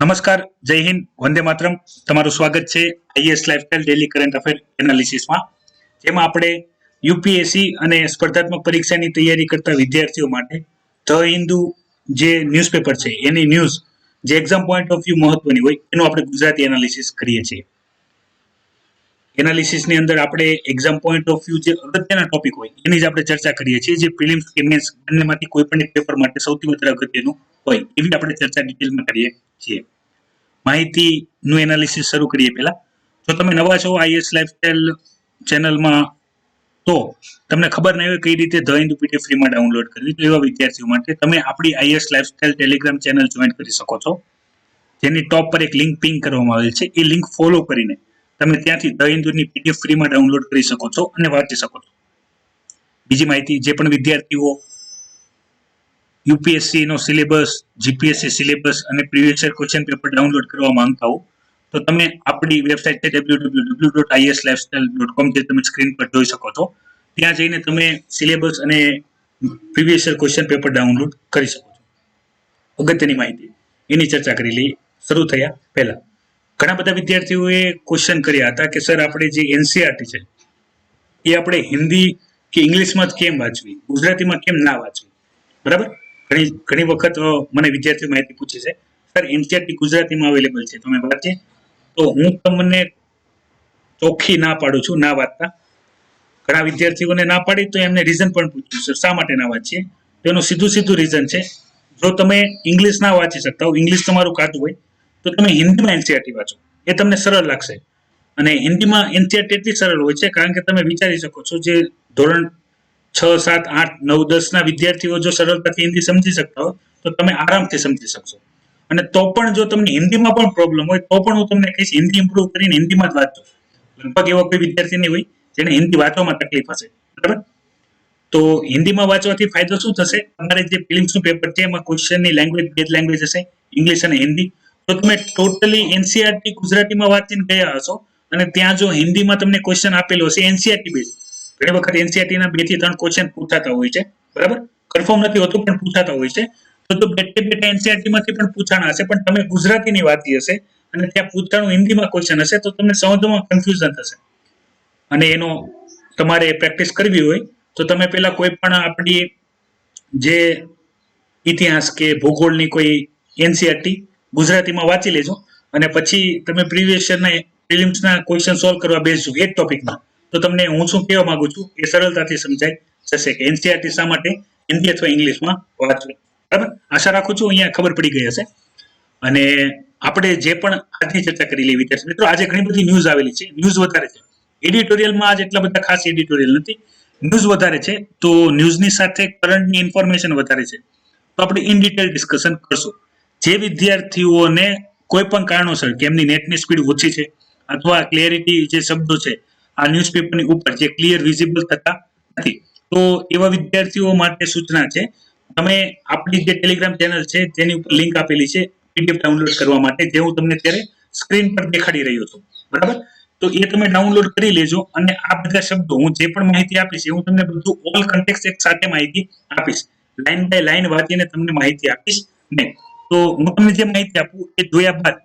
નમસ્કાર, જય હિન્દ, વંદે માતરમ. તમારું સ્વાગત છે IAS lifestyle daily current affair એનાલિસિસમાં, જેમાં આપણે યુપીએસસી અને સ્પર્ધાત્મક પરીક્ષાની તૈયારી કરતા વિદ્યાર્થીઓ માટે ધ હિન્દુ જે ન્યૂઝપેપર છે એની ન્યૂઝ જે એક્ઝામ પોઈન્ટ ઓફ વ્યૂ મહત્વની હોય એનું આપણે ગુજરાતી એનાલિસિસ કરીએ છીએ. એનાલિસિસની અંદર આપણે એક્ઝામ પોઈન્ટ ઓફ વ્યૂ જે અગત્યના ટોપિક હોય એની જ આપણે ચર્ચા કરીએ છીએ, જે પ્રિલિમ્સ કે મેન્સ બંનેમાંથી કોઈ પણ એક પેપર માટે સૌથી વધારે અગત્યનું હોય એવી આપણે ચર્ચા ડિટેલમાં કરીએ છીએ. માહિતીનું એનાલિસિસ શરૂ કરીએ પહેલા, જો તમે નવા છો આઈએસ લાઇફસ્ટાઇલ ચેનલમાં તો તમને ખબર નહીં હોય કઈ રીતે ધ હિન્દુ પીડીએફ ફ્રીમાં ડાઉનલોડ કરવી, તો એવા વિદ્યાર્થીઓ માટે તમે આપણી IAS lifestyle Telegram channel join કરી શકો છો, જેની ટોપ પર એક લિંક પિન કરવામાં આવેલ છે. એ લિંક ફોલો કરીને તમે ત્યાંથી ધ હિન્દુની પીડીએફ ફ્રીમાં ડાઉનલોડ કરી શકો છો અને વાંચી શકો છો. બીજી માહિતી, જે પણ વિદ્યાર્થીઓ યુપીએસસી નો સિલેબસ, જીપીએસસી સિલેબસ અને previous year question paper download કરવા માંગતા હો તો તમે આપણી વેબસાઇટ છે www.islifestyle.com જે તમે સ્ક્રીન પર જોઈ શકો છો, ત્યાં જઈને તમે સિલેબસ અને previous year question paper download કરી શકો છો. અગત્યની માહિતી એની ચર્ચા કરી લઈએ. શરૂ થયા પહેલા ઘણા બધા વિદ્યાર્થીઓએ ક્વેશ્ચન કર્યા હતા કે સર આપણે જે એનસીઆરટી છે એ આપણે હિન્દી કે ઇંગ્લિશમાં જ કેમ વાંચવી, ગુજરાતીમાં કેમ ના વાંચવી. બરાબર, ઘણી વખત મને વિદ્યાર્થીઓ માહિતી પૂછે છે, સર એનસીઆરટી ગુજરાતીમાં અવેલેબલ છે, તમે વાંચીએ? તો હું તમને ચોખ્ખી ના પાડું છું ના વાંચતા. ઘણા વિદ્યાર્થીઓને ના પાડી તો એમને રીઝન પણ પૂછ્યું, સર શા માટે ના વાંચીએ? તેનું સીધું રીઝન છે, જો તમે ઇંગ્લિશ ના વાંચી શકતા હો, ઇંગ્લિશ તમારું કાચું હોય, તો તમે હિન્દીમાં એનસીઆરટી વાંચો, એ તમને સરળ લાગશે. અને હિન્દીમાં એનસીઆરટી એટલી સરળ હોય છે કારણ કે તમે વિચારી શકો છો, જે ધોરણ 6, 7, 8, 9, 10 ના વિદ્યાર્થીઓ જો સરળતાથી હિન્દી સમજી શકતા હોય તો તમે આરામથી સમજી શકશો. અને તો પણ જો તમને હિન્દીમાં પણ પ્રોબ્લેમ હોય તો પણ હું તમને કહીશ હિન્દી ઇમ્પ્રુવ કરીને હિન્દીમાં જ વાંચો. લગભગ એવો કોઈ વિદ્યાર્થી નહીં હોય જેને હિન્દી વાંચવામાં તકલીફ હશે. બરાબર, તો હિન્દીમાં વાંચવાથી ફાયદો શું થશે? તમારે જે પ્રિલિમ્સનું પેપર છે એમાં ક્વેશ્ચનની લેંગ્વેજ બે જ લેંગ્વેજ હશે, ઇંગ્લિશ અને હિન્દી. તો તમે ટોટલી એનસીઆરટી ગુજરાતીમાં વાંચીને ગયા હશો અને ત્યાં જો હિન્દીમાં તમને ક્વેશ્ચન આપેલો હશે એનસીઆરટી બેઝ, ઘણી વખત એનસીઆરટી ના 2 થી 3 ક્વેશ્ચન પૂછાતા હોય છે. બરાબર, કન્ફર્મ નથી હોતું પણ પૂછાતા હોય છે. તો બેઠે એનસીઆરટી માંથી પણ પૂછાણા હશે, પણ તમે ગુજરાતીની વાંચી હશે અને ત્યાં પૂછાણું હિન્દીમાં ક્વેશ્ચન હશે તો તમને સમજવામાં કન્ફ્યુઝન થશે. અને એનો તમારે પ્રેક્ટિસ કરવી હોય તો તમે પેલા કોઈ પણ આપણી જે ઇતિહાસ કે ભૂગોળની કોઈ એનસીઆરટી ગુજરાતીમાં વાંચી લેજો અને પછી તમે પ્રીવિયસ યરના પ્રિલિમ્સના ક્વેશ્ચન સોલ્વ કરવા બેસજો એ જ ટોપિકમાં, તો તમને હું શું કહેવા માંગુ છું એ સરળતાથી સમજાઈ જશે કે એનસીઆરટી શા માટે હિન્દી અથવા ઇંગ્લિશમાં વાંચવી. બરાબર, આશા રાખું છું અહીંયા ખબર પડી ગઈ હશે. અને આપણે જે પણ આજની ચર્ચા કરી લેવી વિદ્યાર્થી મિત્રો, આજે ઘણી બધી ન્યૂઝ આવેલી છે, ન્યૂઝ વધારે છે. એડિટોરિયલમાં આજ એટલા બધા ખાસ એડિટોરિયલ નથી, ન્યૂઝ વધારે છે, તો ન્યૂઝની સાથે કરંટની ઇન્ફોર્મેશન વધારે છે. તો આપણે ઇન ડિટેલ ડિસ્કશન કરશું. જે વિદ્યાર્થીઓને કોઈ પણ કારણોસર કે એમની નેટની સ્પીડ ઓછી છે અથવા ક્લિયરિટી જે શબ્દો છે આ ન્યૂઝપેપરની ઉપર જે ક્લિયર વિઝિબલ થતા નથી, તો એવા વિદ્યાર્થીઓ માટે સૂચના છે, તમે આપણી જે ટેલિગ્રામ ચેનલ છે તેની ઉપર લિંક આપેલી છે પીડીએફ ડાઉનલોડ કરવા માટે, જે હું તમને અત્યારે સ્ક્રીન પર દેખાડી રહ્યો છું. બરાબર, તો એ તમે ડાઉનલોડ કરી લેજો અને આ બધા શબ્દો હું જે પણ માહિતી આપીશ હું તમને બધું ઓલ કન્ટેક્સ્ટ એક સાથે માહિતી આપીશ, લાઈન બાય લાઈન વાંચીને તમને માહિતી આપીશ નહીં. તો હું તમને જે માહિતી આપું એ જોયા બાદ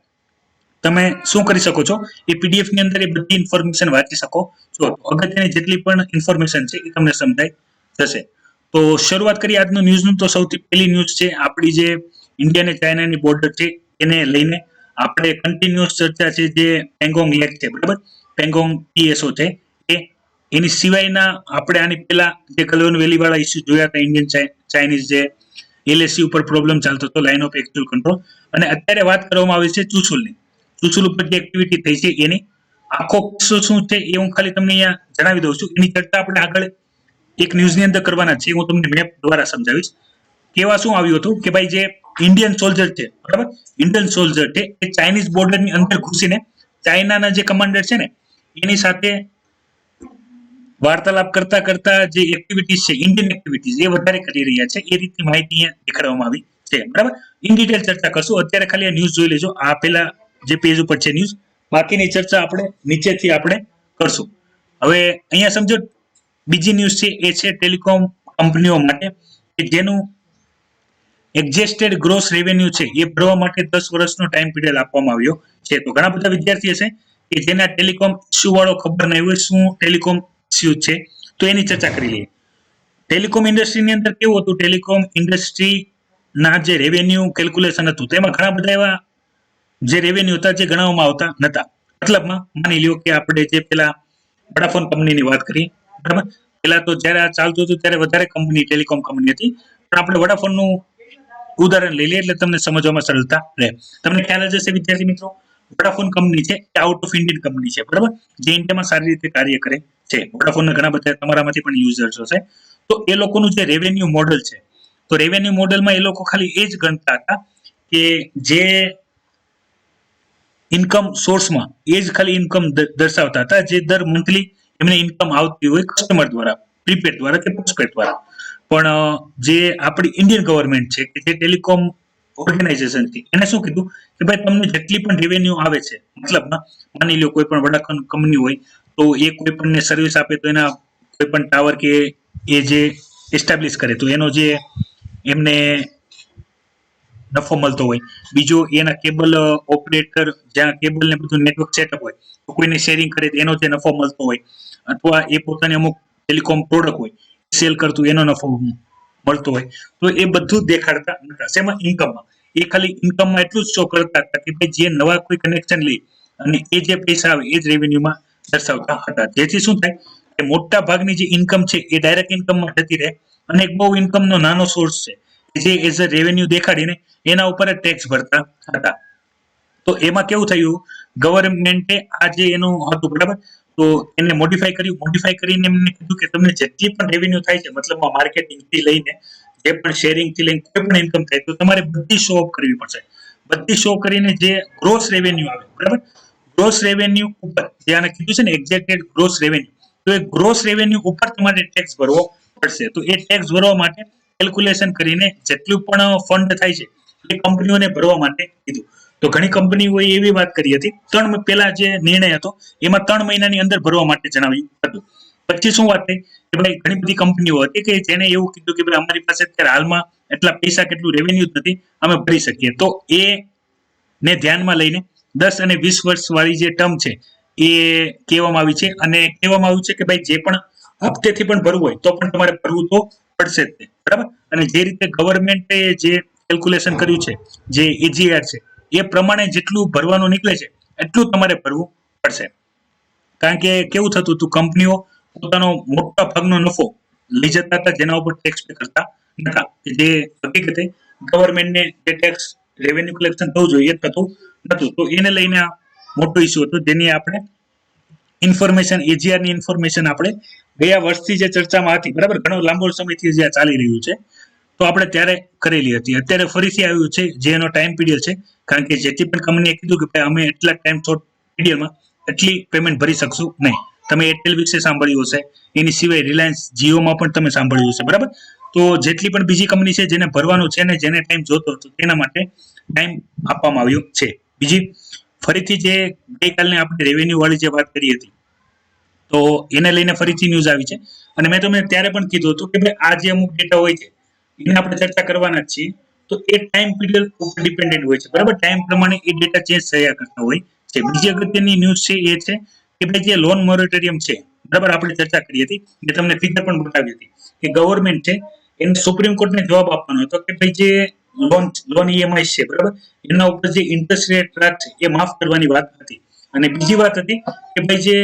તમે શું કરી શકો છો, એ પીડીએફ ની અંદર એ બધી ઇન્ફોર્મેશન વાંચી શકો છો. અગત્યની જેટલી પણ ઇન્ફોર્મેશન છે એ તમને સમજાઈ જશે. તો શરૂઆત કરીએ આજનું ન્યૂઝનું. તો સૌથી પહેલી ન્યૂઝ છે આપણી જે ઇન્ડિયા અને ચાઇનાની બોર્ડર છે એને લઈને આપણે કન્ટિન્યુઅસ ચર્ચા છે, જે પેંગોંગ લેક છે. બરાબર, પેંગોંગ પીએસઓ છે એ, એની સિવાયના આપણે આની પહેલા જે કલોન વેલી વાળા ઇસ્યુ જોયા હતા, ઇન્ડિયન ચાઇનીઝ જે એલએસસી ઉપર પ્રોબ્લેમ ચાલતો હતો, લાઇન ઓફ એક્ચ્યુઅલ કંટ્રોલ, અને અત્યારે વાત કરવામાં આવી છે ચુચુલની. ચુચુલ ઉપર જે એક્ટિવિટી થઈ છે એની આખો કિસ્સો શું છે એ હું ખાલી તમને અહીંયા જણાવી દઉં છું. એની ચર્ચા આપણે આગળ એક ન્યૂઝની અંદર કરવાના છે, હું તમને મેપ દ્વારા સમજાવીશ. કેવા શું આવ્યું હતું કે ભાઈ જે ઇન્ડિયન સોલ્જર છે, બરાબર, ઇન્ડિયન સોલ્જર છે એ ચાઇનીઝ બોર્ડરની અંદર ઘૂસીને ચાઇનાના જે કમાન્ડર છે ને એની સાથે વાર્તાલાપ કરતા કરતા જે એક્ટિવિટીઝ છે, ઇન્ડિયન એક્ટિવિટીઝ એ વધારે કરી રહ્યા છે, એ રીતની માહિતી અહીંયા દેખાડવામાં આવી છે. બરાબર, ઇન ડિટેલ ચર્ચા કરશું. અત્યારે ખાલી આ ન્યૂઝ જોઈ લેજો, આ પેલા જે પેજ ઉપર છે ન્યૂઝ, બાકીની ચર્ચા આપણે નીચેથી આપણે કરશું. હવે અહીંયા સમજો બીજી ન્યૂઝ છે એ છે ટેલિકોમ કંપનીઓ માટે કે જેનું એક્ઝેસ્ટેડ ગ્રોસ રેવન્યુ છે એ ભરવા માટે 10 વર્ષનો ટાઈમ પીરિયડ આપવામાં આવ્યો છે. તો ઘણા બધા વિદ્યાર્થી હશે કે જેના ટેલિકોમ ઇસ્યુ વાળો ખબર નહીં હોય શું ટેલિકોમ ઇસ્યુ છે, તો એની ચર્ચા કરી લઈએ. ટેલિકોમ ઇન્ડસ્ટ્રીની અંદર કેવું હતું, ટેલિકોમ ઇન્ડસ્ટ્રીના જે રેવન્યુ કેલ્ક્યુલેશન હતું તેમાં ઘણા બધા એવા જે રેવન્યુ હતા જે ગણવામાં આવતા નતા. મતલબમાં માની લ્યો કે આપણે જે પેલા વડાફોન કંપનીની વાત કરી, બરાબર. પેલા તો જ્યારે આ ચાલતું હતું ત્યારે વધારે કંપની ટેલિકોમ કંપની હતી, પણ આપણે વડાફોનનું ઉદાહરણ લઈ લઈએ એટલે તમને સમજવામાં સરળતા રહે. તમને ખ્યાલ જ હશે વિદ્યાર્થી મિત્રો, વડાફોન કંપની છે એ આઉટ ઓફ ઇન્ડિયન કંપની છે, બરાબર, જે ઇન્ડિયામાં સારી રીતે કાર્ય કરે છે. વડાફોનના ઘણા બધા તમારામાંથી પણ યુઝર્સ હશે. તો એ લોકોનું જે રેવન્યુ મોડલ છે, તો રેવન્યુ મોડલમાં એ લોકો ખાલી એ જ ગણતા હતા કે જે ઇન્કમ સોર્સમાં એ જ ખાલી ઇન્કમ દર્શાવતા હતા જે દર મંથલી એમને ઇન્કમ આવતી હોય કસ્ટમર દ્વારા, પ્રીપેડ દ્વારા કે પોસ્ટપેડ દ્વારા. પણ જે આપણી ઇન્ડિયન ગવર્મેન્ટ છે કે જે ટેલિકોમ ઓર્ગેનાઇઝેશન છે એને શું કીધું કે ભાઈ તમને જેટલી પણ રેવન્યુ આવે છે, મતલબમાં માની લો કોઈ પણ વડાફોન કંપની હોય તો એ કોઈ પણ સર્વિસ આપે તો એના કોઈ પણ ટાવર કે એ જે એસ્ટાબ્લિશ કરે તો એનો જે એમને નફો મળતો હોય. બીજો એના કેબલ ઓપરેટર જ્યાં કેબલ ને બધું નેટવર્ક સેટઅપ હોય તો કોઈને શેરિંગ કરે તો એનો જે નફો મળતો હોય, અથવા એ પોતાની અમુક ટેલિકોમ પ્રોડક્ટ હોય સેલ કરતું એનો નફો મળતો હોય, તો એ બધું દેખાડતા નતા. શેમાં? ઇન્કમમાં. એ ખાલી ઇન્કમમાં એટલું જ શો કરતા હતા કે ભાઈ જે નવા કોઈ કનેક્શન લે અને એ જે પૈસા આવે એ જ રેવન્યુમાં દર્શાવતા હતા. જેથી શું થાય કે મોટા ભાગની જે ઇન્કમ છે એ ડાયરેક્ટ ઇન્કમમાં જતી રહે અને એક બહુ ઇન્કમનો નાનો સોર્સ છે જે એઝ અ રેવન્યુ દેખાડીને એના ઉપર જ ટેક્સ ભરતા હતા. તો એમાં કેવું થયું, ગવર્મેન્ટે આ જે એનું હતું, બરાબર, તો એને મોડિફાઈ કરીને એમને કીધું કે તમને જેટલી પણ રેવન્યુ થાય છે, મતલબમાં માર્કેટિંગથી લઈને જે પણ શેરિંગથી લઈને કોઈ પણ ઇન્કમ થાય તો તમારે બધી શો ઓફ કરવી પડશે. બધી શો કરીને જે ગ્રોસ રેવન્યુ આવે, બરાબર, ગ્રોસ રેવન્યુ ઉપર જે આને કીધું છે ને એક્ઝેક્ટેડ ગ્રોસ રેવન્યુ, તો એ ગ્રોસ રેવન્યુ ઉપર તમારે ટેક્સ ભરવો પડશે. તો એ ટેક્સ ભરવા માટે કેલ્ક્યુલેશન કરીને જેટલું પણ ફંડ થાય છે એ કંપનીઓને ભરવા માટે કીધું. તો ઘણી કંપનીઓએ એવી વાત કરી હતી, પેલા જે નિર્ણય હતો એમાં 3 મહિનાની અંદર ભરવા માટે જણાવ્યું હતું. પછી શું વાત થઈ કે ભાઈ ઘણી બધી કંપનીઓ હતી કે જેને એવું કીધું કે ભાઈ અમારી પાસે અત્યારે હાલમાં એટલા પૈસા કેટલું રેવન્યુ જ નથી, અમે ભરી શકીએ. તો એ ને ધ્યાનમાં લઈને 10 અને 20 વર્ષ વાળી જે ટર્મ છે એ કહેવામાં આવી છે અને કહેવામાં આવ્યું છે કે ભાઈ જે પણ હપ્તેથી પણ ભરવું હોય તો પણ તમારે ભરવું તો પડશે જ, બરાબર. અને જે રીતે ગવર્મેન્ટે જે કેલ્ક્યુલેશન કર્યું છે, જે એજીઆર છે એ પ્રમાણે જેટલું ભરવાનું નીકળે છે એટલું તમારે ભરવું પડશે. કારણ કે કેવું થતું હતું, કંપનીઓ પોતાનો મોટા ભાગનો નફો લઈ જતા હતા જેના ઉપર ટેક્સ પે કરતા નતા. જે હકીકતે ગવર્મેન્ટને જે ટેક્સ રેવન્યુ કલેક્શન થવું જોઈએ થતું નતું. તો એને લઈને આ મોટો ઇસ્યુ હતો જેની આપણે ઇન્ફોર્મેશન, એજીઆરની ઇન્ફોર્મેશન આપણે ગયા વર્ષથી જે ચર્ચામાં હતી, બરાબર, ઘણો લાંબો સમયથી જે ચાલી રહ્યું છે તો આપણે ત્યારે કરેલી હતી. અત્યારે ફરીથી આવ્યું છે જે એનો ટાઈમ પીરિયડ છે, કારણ કે જેથી પણ કંપનીએ કીધું કે ભાઈ અમે એટલા ટાઈમ શોર્ટ પીરિયડમાં એટલી પેમેન્ટ ભરી શકશું નહીં. તમે એરટેલ વિશે સાંભળ્યું હશે, એની સિવાય રિલાયન્સ જીઓમાં પણ તમે સાંભળ્યું હશે, બરાબર. તો જેટલી પણ બીજી કંપની છે જેને ભરવાનું છે ને જેને ટાઈમ જોતો હતો તેના માટે ટાઈમ આપવામાં આવ્યો છે. બીજી ફરીથી જે ગઈકાલને આપણે રેવન્યુ વાળી જે વાત કરી હતી તો એને લઈને ફરીથી ન્યૂઝ આવી છે અને મેં તમને ત્યારે પણ કીધું હતું કે ભાઈ આ જે અમુક ડેટા હોય છે એને આપણે ચર્ચા કરવાના જ છીએ. તો એ ટાઈમ પીરિયડ ઉપર ડિપેન્ડન્ટ હોય છે, બરાબર. ટાઈમ પ્રમાણે એ ડેટા ચેન્જ થયા કરતા હોય છે. બીજી અગત્યની ન્યૂઝ છે એ છે કે ભાઈ જે લોન મોરેટોરિયમ છે, બરાબર, આપણે ચર્ચા કરી હતી, મેં તમને ફિગર પણ બતાવી હતી કે ગવર્મેન્ટ છે એને સુપ્રીમ કોર્ટને જવાબ આપવાનો હતો કે ભાઈ જે લોન ઈએમઆઈ છે, બરાબર, એના ઉપર જે ઇન્ટરેસ્ટ રેટ છે એ માફ કરવાની વાત હતી. અને બીજી વાત હતી કે ભાઈ જે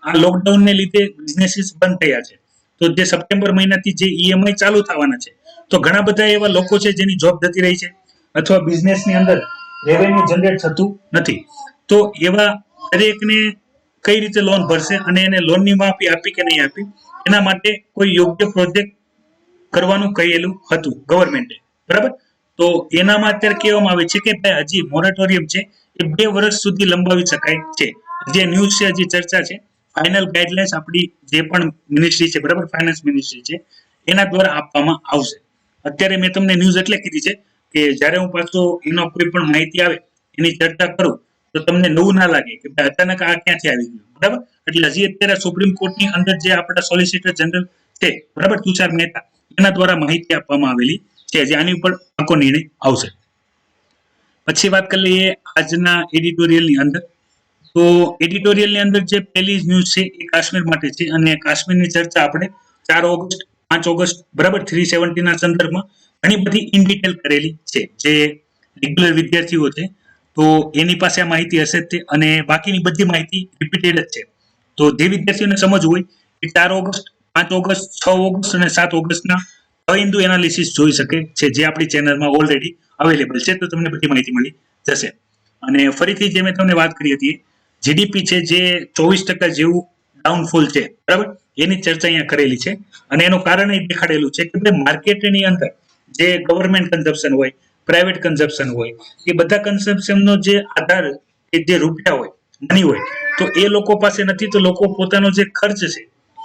આ લોકડાઉનને લીધે બિઝનેસીસ બંધ થયા છે તો જે સપ્ટેમ્બર મહિનાથી જે ઈએમઆઈ ચાલુ થવાના છે તો ઘણા બધા એવા લોકો છે જેની જોબ જતી રહી છે અથવા બિઝનેસની અંદર રેવન્યુ જનરેટ થતું નથી. તો એવા દરેકને કઈ રીતે લોન ભરશે અને એને લોનની માફી આપી કે નહીં આપી એના માટે કોઈ યોગ્ય પ્રોજેક્ટ કરવાનું કહેલું હતું ગવર્મેન્ટે, બરાબર. તો એનામાં અત્યારે કહેવામાં આવે છે કે ભાઈ હજી મોરેટોરિયમ છે એ 2 વર્ષ સુધી લંબાવી શકાય છે. જે ન્યૂઝ છે, હજી ચર્ચા છે. ફાઇનલ ગાઈડલાઇન્સ આપણી જે પણ મિનિસ્ટ્રી છે, બરાબર, ફાઇનાન્સ મિનિસ્ટ્રી છે એના દ્વારા આપવામાં આવશે. અત્યારે મેં તમને ન્યૂઝ એટલે કીધી છે કે જ્યારે હું પાછો એનો કોઈ પણ માહિતી આવે એની ચર્ચા કરું તો તમને નવું ના લાગે કે અચાનક આ ક્યાંથી આવી ગયું, બરાબર. એટલે હજી અત્યારે સુપ્રીમ કોર્ટની અંદર જે આપણા સોલિસિટર જનરલ છે, બરાબર, તુષાર મહેતા, એના દ્વારા માહિતી આપવામાં આવેલી છે જે આની ઉપર પાકો નિર્ણય આવશે. પછી વાત કરી લઈએ આજના એડિટોરિયલની અંદર. તો એડિટોરિયલની અંદર જે પહેલી ન્યૂઝ છે એ કાશ્મીર માટે છે અને કાશ્મીરની ચર્ચા આપણે 4 ઓગસ્ટ 5 ઓગસ્ટ બરાબર 370 ના સંદર્ભમાં ઘણી બધી ઇન ડિટેલ કરેલી છે. જે રેગ્યુલર વિદ્યાર્થીઓ છે તો એની પાસે આ માહિતી હશે જ તે, અને બાકીની બધી માહિતી રિપીટેડ જ છે. તો જે વિદ્યાર્થીઓને સમજવું હોય એ 4 ઓગસ્ટ 5 ઓગસ્ટ 6 ઓગસ્ટ અને 7 ઓગસ્ટના હિન્દુ એનાલિસિસ જોઈ શકે છે, જે આપણી ચેનલમાં ઓલરેડી અવેલેબલ છે. તો તમને બધી માહિતી મળી જશે. અને ફરીથી જે મેં તમને વાત કરી હતી, જીડીપી છે જે 24% જેવું ડાઉનફોલ છે બરાબર, એની ચર્ચા અહીંયા કરેલી છે. અને એનું કારણ એ દેખાડેલું છે કે માર્કેટની અંદર જે ગવર્મેન્ટ કન્ઝપ્શન હોય, પ્રાઇવેટ કન્ઝપ્શન હોય, એ બધા કન્ઝપ્શનનો જે આધાર કે જે રૂપિયા હોય, મની હોય, તો એ લોકો પાસે નથી. તો લોકો પોતાનો જે ખર્ચ છે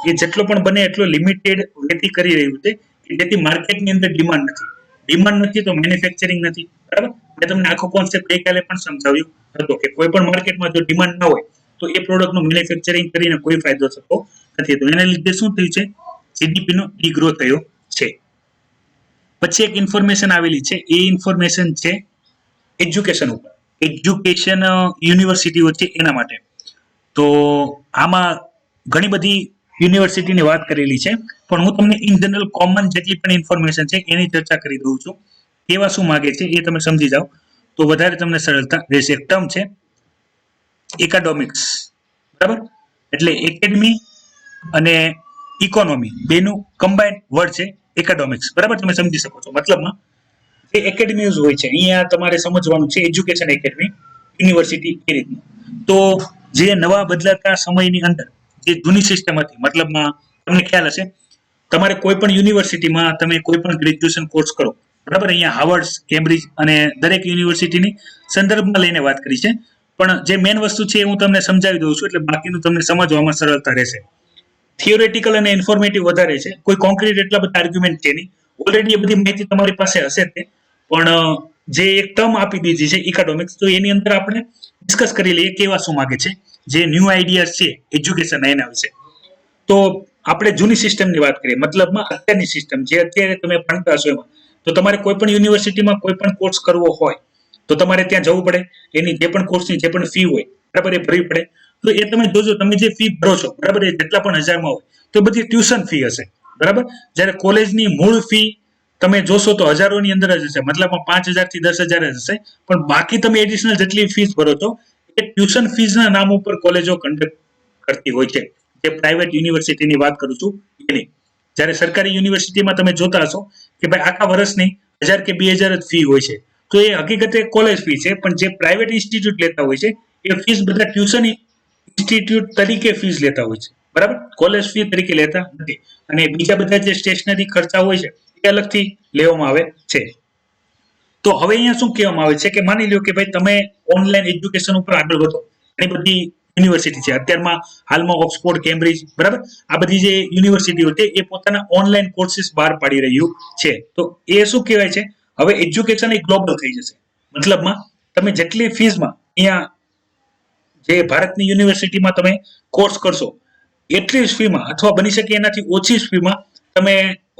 એ જેટલો પણ બને એટલો લિમિટેડ વેથી કરી રહ્યું છે, જેથી માર્કેટની અંદર ડિમાન્ડ નથી. ડિમાન્ડ નથી તો મેન્યુફેક્ચરિંગ નથી બરાબર. મેં તમને આખો કોન્સેપ્ટ ગઈકાલે પણ સમજાવ્યું હતો કે કોઈ પણ માર્કેટમાં જો ડિમાન્ડ ન હોય તો એ પ્રોડક્ટનું મેન્યુફેક્ચરિંગ કરીને કોઈ ફાયદો થતો નથી. તો એના લીધે શું થયું છે, જીડીપીનો ડિગ્રો થયો છે. પછી એક ઇન્ફોર્મેશન આવેલી છે, એ ઇન્ફોર્મેશન છે એજ્યુકેશન ઉપર. એજ્યુકેશન યુનિવર્સિટીઓ છે એના માટે. તો આમાં ઘણી બધી યુનિવર્સિટીની વાત કરેલી છે, પણ હું તમને ઇન જનરલ કોમન જેટલી પણ ઇન્ફોર્મેશન છે એની ચર્ચા કરી દઉં છું. કેવા શું માગે છે એ તમે સમજી જાઓ તો વધારે તમને સરળતા રહેશે. એક ટર્મ છે એકાડોમિક્સ બરાબર, એટલે એકેડમી અને ઇકોનોમી બેનું કમ્બાઇન્ડ વર્ડ છે એકાડોમિક્સ બરાબર. તમે સમજી શકો છો. મતલબમાં જે એકેડમી હોય છે અહીંયા તમારે સમજવાનું છે એજ્યુકેશન એકેડમી યુનિવર્સિટી એ રીતનું. તો જે નવા બદલાતા સમયની અંદર જે જૂની સિસ્ટમ હતી, મતલબમાં તમને ખ્યાલ હશે તમારે કોઈ પણ યુનિવર્સિટીમાં તમે કોઈ પણ ગ્રેજ્યુએશન કોર્સ કરો બરાબર. અહીંયા હાર્વર્ડ, કેમ્બ્રિજ અને દરેક યુનિવર્સિટીની સંદર્ભમાં લઈને વાત કરી છે, પણ જે મેઇન વસ્તુ છે એ હું તમને સમજાવી દઉં છું, એટલે બાકીનું તમને સમજવામાં સરળતા રહેશે. થિયોરેટિકલ અને ઇન્ફોર્મેટિવ વધારે છે, કોઈ કોન્ક્રીટ એટલા બધા આર્ગ્યુમેન્ટ છે નહીં. ઓલરેડી એ બધી માહિતી તમારી પાસે હશે જ તે, પણ જે એક ટર્મ આપી દીધી છે ઇકોનોમિક્સ, તો એની અંદર આપણે ડિસ્કસ કરી લઈએ કેવા શું માગે છે, જે ન્યૂ આઈડિયાઝ છે એજ્યુકેશન એના વિશે. તો આપણે જૂની સિસ્ટમની વાત કરીએ, મતલબમાં અત્યારની સિસ્ટમ જે અત્યારે તમે ભણતા હશો એમાં. તો તમારે કોઈ પણ યુનિવર્સિટીમાં કોઈ પણ કોર્સ કરવો હોય તો તમારે ત્યાં જવું પડે, એની જે પણ કોર્સની જે પણ ફી હોય બરાબર એ ભરવી પડે. તો એ તમે જોજો, તમે જે ફી ભરો છો બરાબર એ જેટલા પણ હજારમાં હોય તો બધી ટ્યુશન ફી હશે બરાબર. જ્યારે કોલેજની મૂળ ફી તમે જોશો તો હજારોની અંદર જ હશે, મતલબમાં 5,000 થી 10,000 જ હશે. પણ બાકી તમે એડિશનલ જેટલી ફીસ ભરો છો એ ટ્યુશન ફીસના નામ ઉપર કોલેજો કન્ડક્ટ કરતી હોય છે. જે પ્રાઇવેટ યુનિવર્સિટીની વાત કરું છું એની. જ્યારે સરકારી યુનિવર્સિટીમાં તમે જોતા હશો કે ભાઈ આખા વર્ષની 1,000 કે 2,000 જ ફી હોય છે. તો એ હકીકતે કોલેજ ફી છે, પણ જે પ્રાઇવેટ ઇન્સ્ટિટ્યૂટ લેતા હોય છે એ ફીસ બધા ટ્યુશન ઇન્સ્ટિટ્યૂટ તરીકે ફીસ લેતા હોય છે બરાબર, કોલેજ ફી તરીકે લેતા નથી. અને બીજા બધા જે સ્ટેશનરી ખર્ચા હોય છે એ અલગથી લેવામાં આવે છે. તો હવે અહીંયા શું કહેવામાં આવે છે કે માની લો કે ભાઈ તમે ઓનલાઈન એજ્યુકેશન ઉપર આગળ વધો. ઘણી બધી યુનિવર્સિટી છે અત્યારમાં, હાલમાં ઓક્સફોર્ડ, કેમ્બ્રિજ બરાબર, આ બધી જે યુનિવર્સિટીઓ છે એ પોતાના ઓનલાઈન કોર્સીસ બહાર પાડી રહ્યું છે. તો એ શું કહેવાય છે, હવે એજ્યુકેશન એ ગ્લોબલ થઈ જશે. મતલબમાં તમે જેટલી ફીસમાં અહીંયા જે ભારતની યુનિવર્સિટીમાં તમે કોર્સ કરશો એટલી જ ફીમાં અથવા બની શકે એનાથી ઓછી જ ફીમાં તમે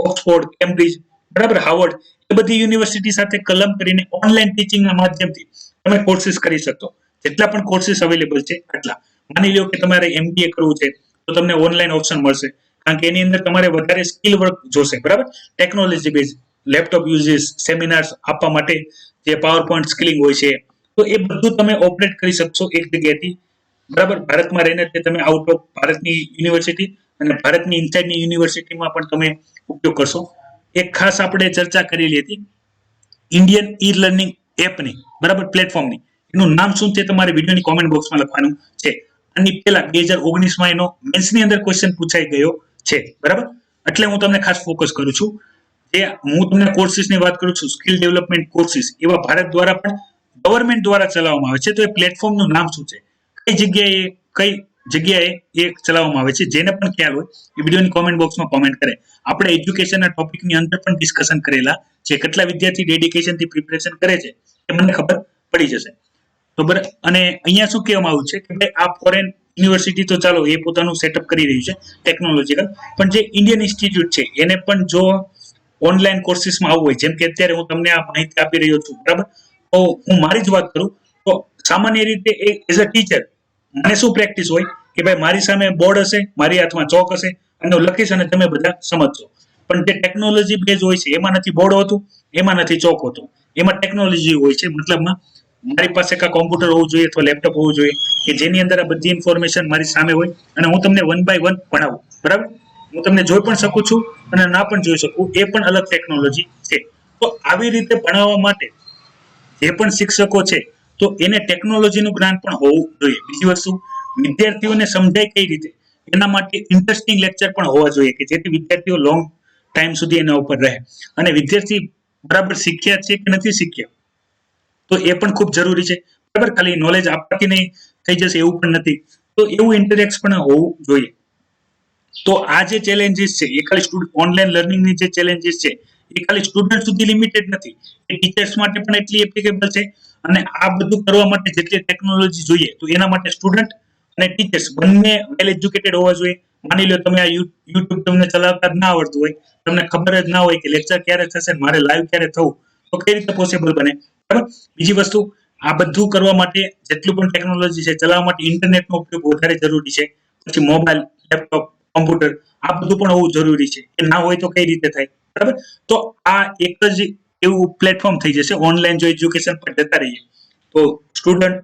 ઓક્સફોર્ડ, કેમ્બ્રિજ બરાબર, હાર્વર્ડ એ બધી યુનિવર્સિટી સાથે કલમ કરીને ઓનલાઈન ટીચિંગના માધ્યમથી તમે કોર્સીસ કરી શકશો. જેટલા પણ કોર્સીસ અવેલેબલ છે આટલા. માની લો કે તમારે MBA કરવું છે તો તમને ઓનલાઈન ઓપ્શન મળશે, કારણ કે એની અંદર તમારે વધારે સ્કિલ વર્ક જોશે બરાબર. Technology base laptop uses, seminars આપવા માટે જે પાવર પોઈન્ટ સ્કિલિંગ હોય છે, તો એ બધું તમે ઓપરેટ કરી શકશો એક જગ્યાએથી બરાબર. ભારતમાં રહીને તમે આઉટ ઓફ ભારતની યુનિવર્સિટી અને ભારતની ઇનસાઇડની યુનિવર્સિટીમાં પણ તમે ઉપયોગ કરશો. એક ખાસ આપણે ચર્ચા કરેલી હતી ઇન્ડિયન ઈ લર્નિંગ એપની બરાબર, પ્લેટફોર્મની. એનું નામ શું છે તમારે વિડીયોની કોમેન્ટ બોક્સમાં લખવાનું છે. આની પહેલા 2019માં એનો મેન્સની અંદર ક્વેશ્ચન પૂછાઈ ગયો છે બરાબર. એટલે હું તમને ખાસ ફોકસ કરું છું. જે હું તમને કોર્સીસની વાત કરું છું, સ્કિલ ડેવલપમેન્ટ કોર્સીસ, એવા ભારત દ્વારા પણ ગવર્મેન્ટ દ્વારા ચલાવવામાં આવે છે. તો એ પ્લેટફોર્મનું નામ શું છે, કઈ જગ્યાએ એ ચલાવવામાં આવે છે, જેને પણ ખ્યાલ હોય એ વિડીયોની કોમેન્ટ બોક્સમાં કોમેન્ટ કરે. આપણે એજ્યુકેશનના ટોપિકની અંદર પણ ડિસ્કશન કરેલા છે. કેટલા વિદ્યાર્થી ડેડિકેશનથી પ્રિપરેશન કરે છે એ મને ખબર પડી જશે. તો બરાબર. અને અહીંયા શું કહેવામાં આવ્યું છે કે ભાઈ આ ફોરેન યુનિવર્સિટી તો ચાલો એ પોતાનું સેટઅપ કરી રહ્યું છે ટેકનોલોજીકલ, પણ જે ઇન્ડિયન ઇન્સ્ટિટ્યૂટ છે એને પણ જો ઓનલાઈન કોર્સિસમાં આવું હોય, જેમ કે અત્યારે હું તમને આ માહિતી આપી રહ્યો છું, બરાબર? તો હું મારી જ વાત કરું તો સામાન્ય રીતે એઝ અ ટીચર મને શું પ્રેક્ટિસ હોય કે ભાઈ મારી સામે બોર્ડ હશે, મારી હાથમાં ચોક હશે અને હું લખીશ અને તમે બધા સમજજો. પણ જે ટેકનોલોજી બેઝ હોય છે એમાં નથી બોર્ડ હોતું, એમાં નથી ચોક હોતું, એમાં ટેકનોલોજી હોય છે. મતલબમાં મારી પાસે કાં કોમ્પ્યુટર હોવું જોઈએ અથવા લેપટોપ હોવું જોઈએ કે જેની અંદર આ બધી ઇન્ફોર્મેશન મારી સામે હોય અને હું તમને વન બાય વન ભણાવું, બરાબર? હું તમને જોઈ પણ શકું છું અને ના પણ જોઈ શકું, એ પણ અલગ ટેકનોલોજી છે. તો આવી રીતે ભણાવવા માટે જે પણ શિક્ષકો છે તો એને ટેકનોલોજીનું જ્ઞાન પણ હોવું જોઈએ. બીજી વસ્તુ, વિદ્યાર્થીઓને સમજાય કઈ રીતે એના માટે ઇન્ટરેસ્ટિંગ લેક્ચર પણ હોવા જોઈએ કે જેથી વિદ્યાર્થીઓ લોંગ ટાઈમ સુધી એના ઉપર રહે. અને વિદ્યાર્થી બરાબર શીખ્યા છે કે નથી શીખ્યા તો એ પણ ખૂબ જરૂરી છે, બરાબર? ખાલી નોલેજ આપવાથી નહીં થઈ જશે એવું પણ નથી. તો એવું ઇન્ટરેક્શન પણ હોવું જોઈએ. તો આ જે ચેલેન્જીસ છે એ ખાલી ઓનલાઈન લર્નિંગની જે ચેલેન્જીસ છે એ ખાલી સ્ટુડન્ટ સુધી લિમિટેડ નથી, એ ટીચર્સ માટે પણ એટલી એપ્લિકેબલ છે. અને આ બધું કરવા માટે જેટલી ટેકનોલોજી જોઈએ તો એના માટે સ્ટુડન્ટ અને ટીચર્સ બંને વેલ એજ્યુકેટેડ હોવા જોઈએ. માની લો તમે આ યુટ્યુબ તમને ચલાવતા જ ના આવડતું હોય, તમને ખબર જ ના હોય કે લેક્ચર ક્યારે થશે, મારે લાઈવ ક્યારે થવું, તો કઈ રીતે પોસિબલ બને, બરાબર? બીજી વસ્તુ, આ બધું કરવા માટે જેટલું પણ ટેકનોલોજી છે ચલાવવા માટે ઇન્ટરનેટનો ઉપયોગ વધારે જરૂરી છે. પછી મોબાઈલ, લેપટોપ, કોમ્પ્યુટર આ બધું પણ હોવું જરૂરી છે. એ ના હોય તો કઈ રીતે થાય, બરાબર? તો આ એક જ એવું પ્લેટફોર્મ થઈ જશે ઓનલાઈન જો એજ્યુકેશન પર જતા રહીએ તો સ્ટુડન્ટ,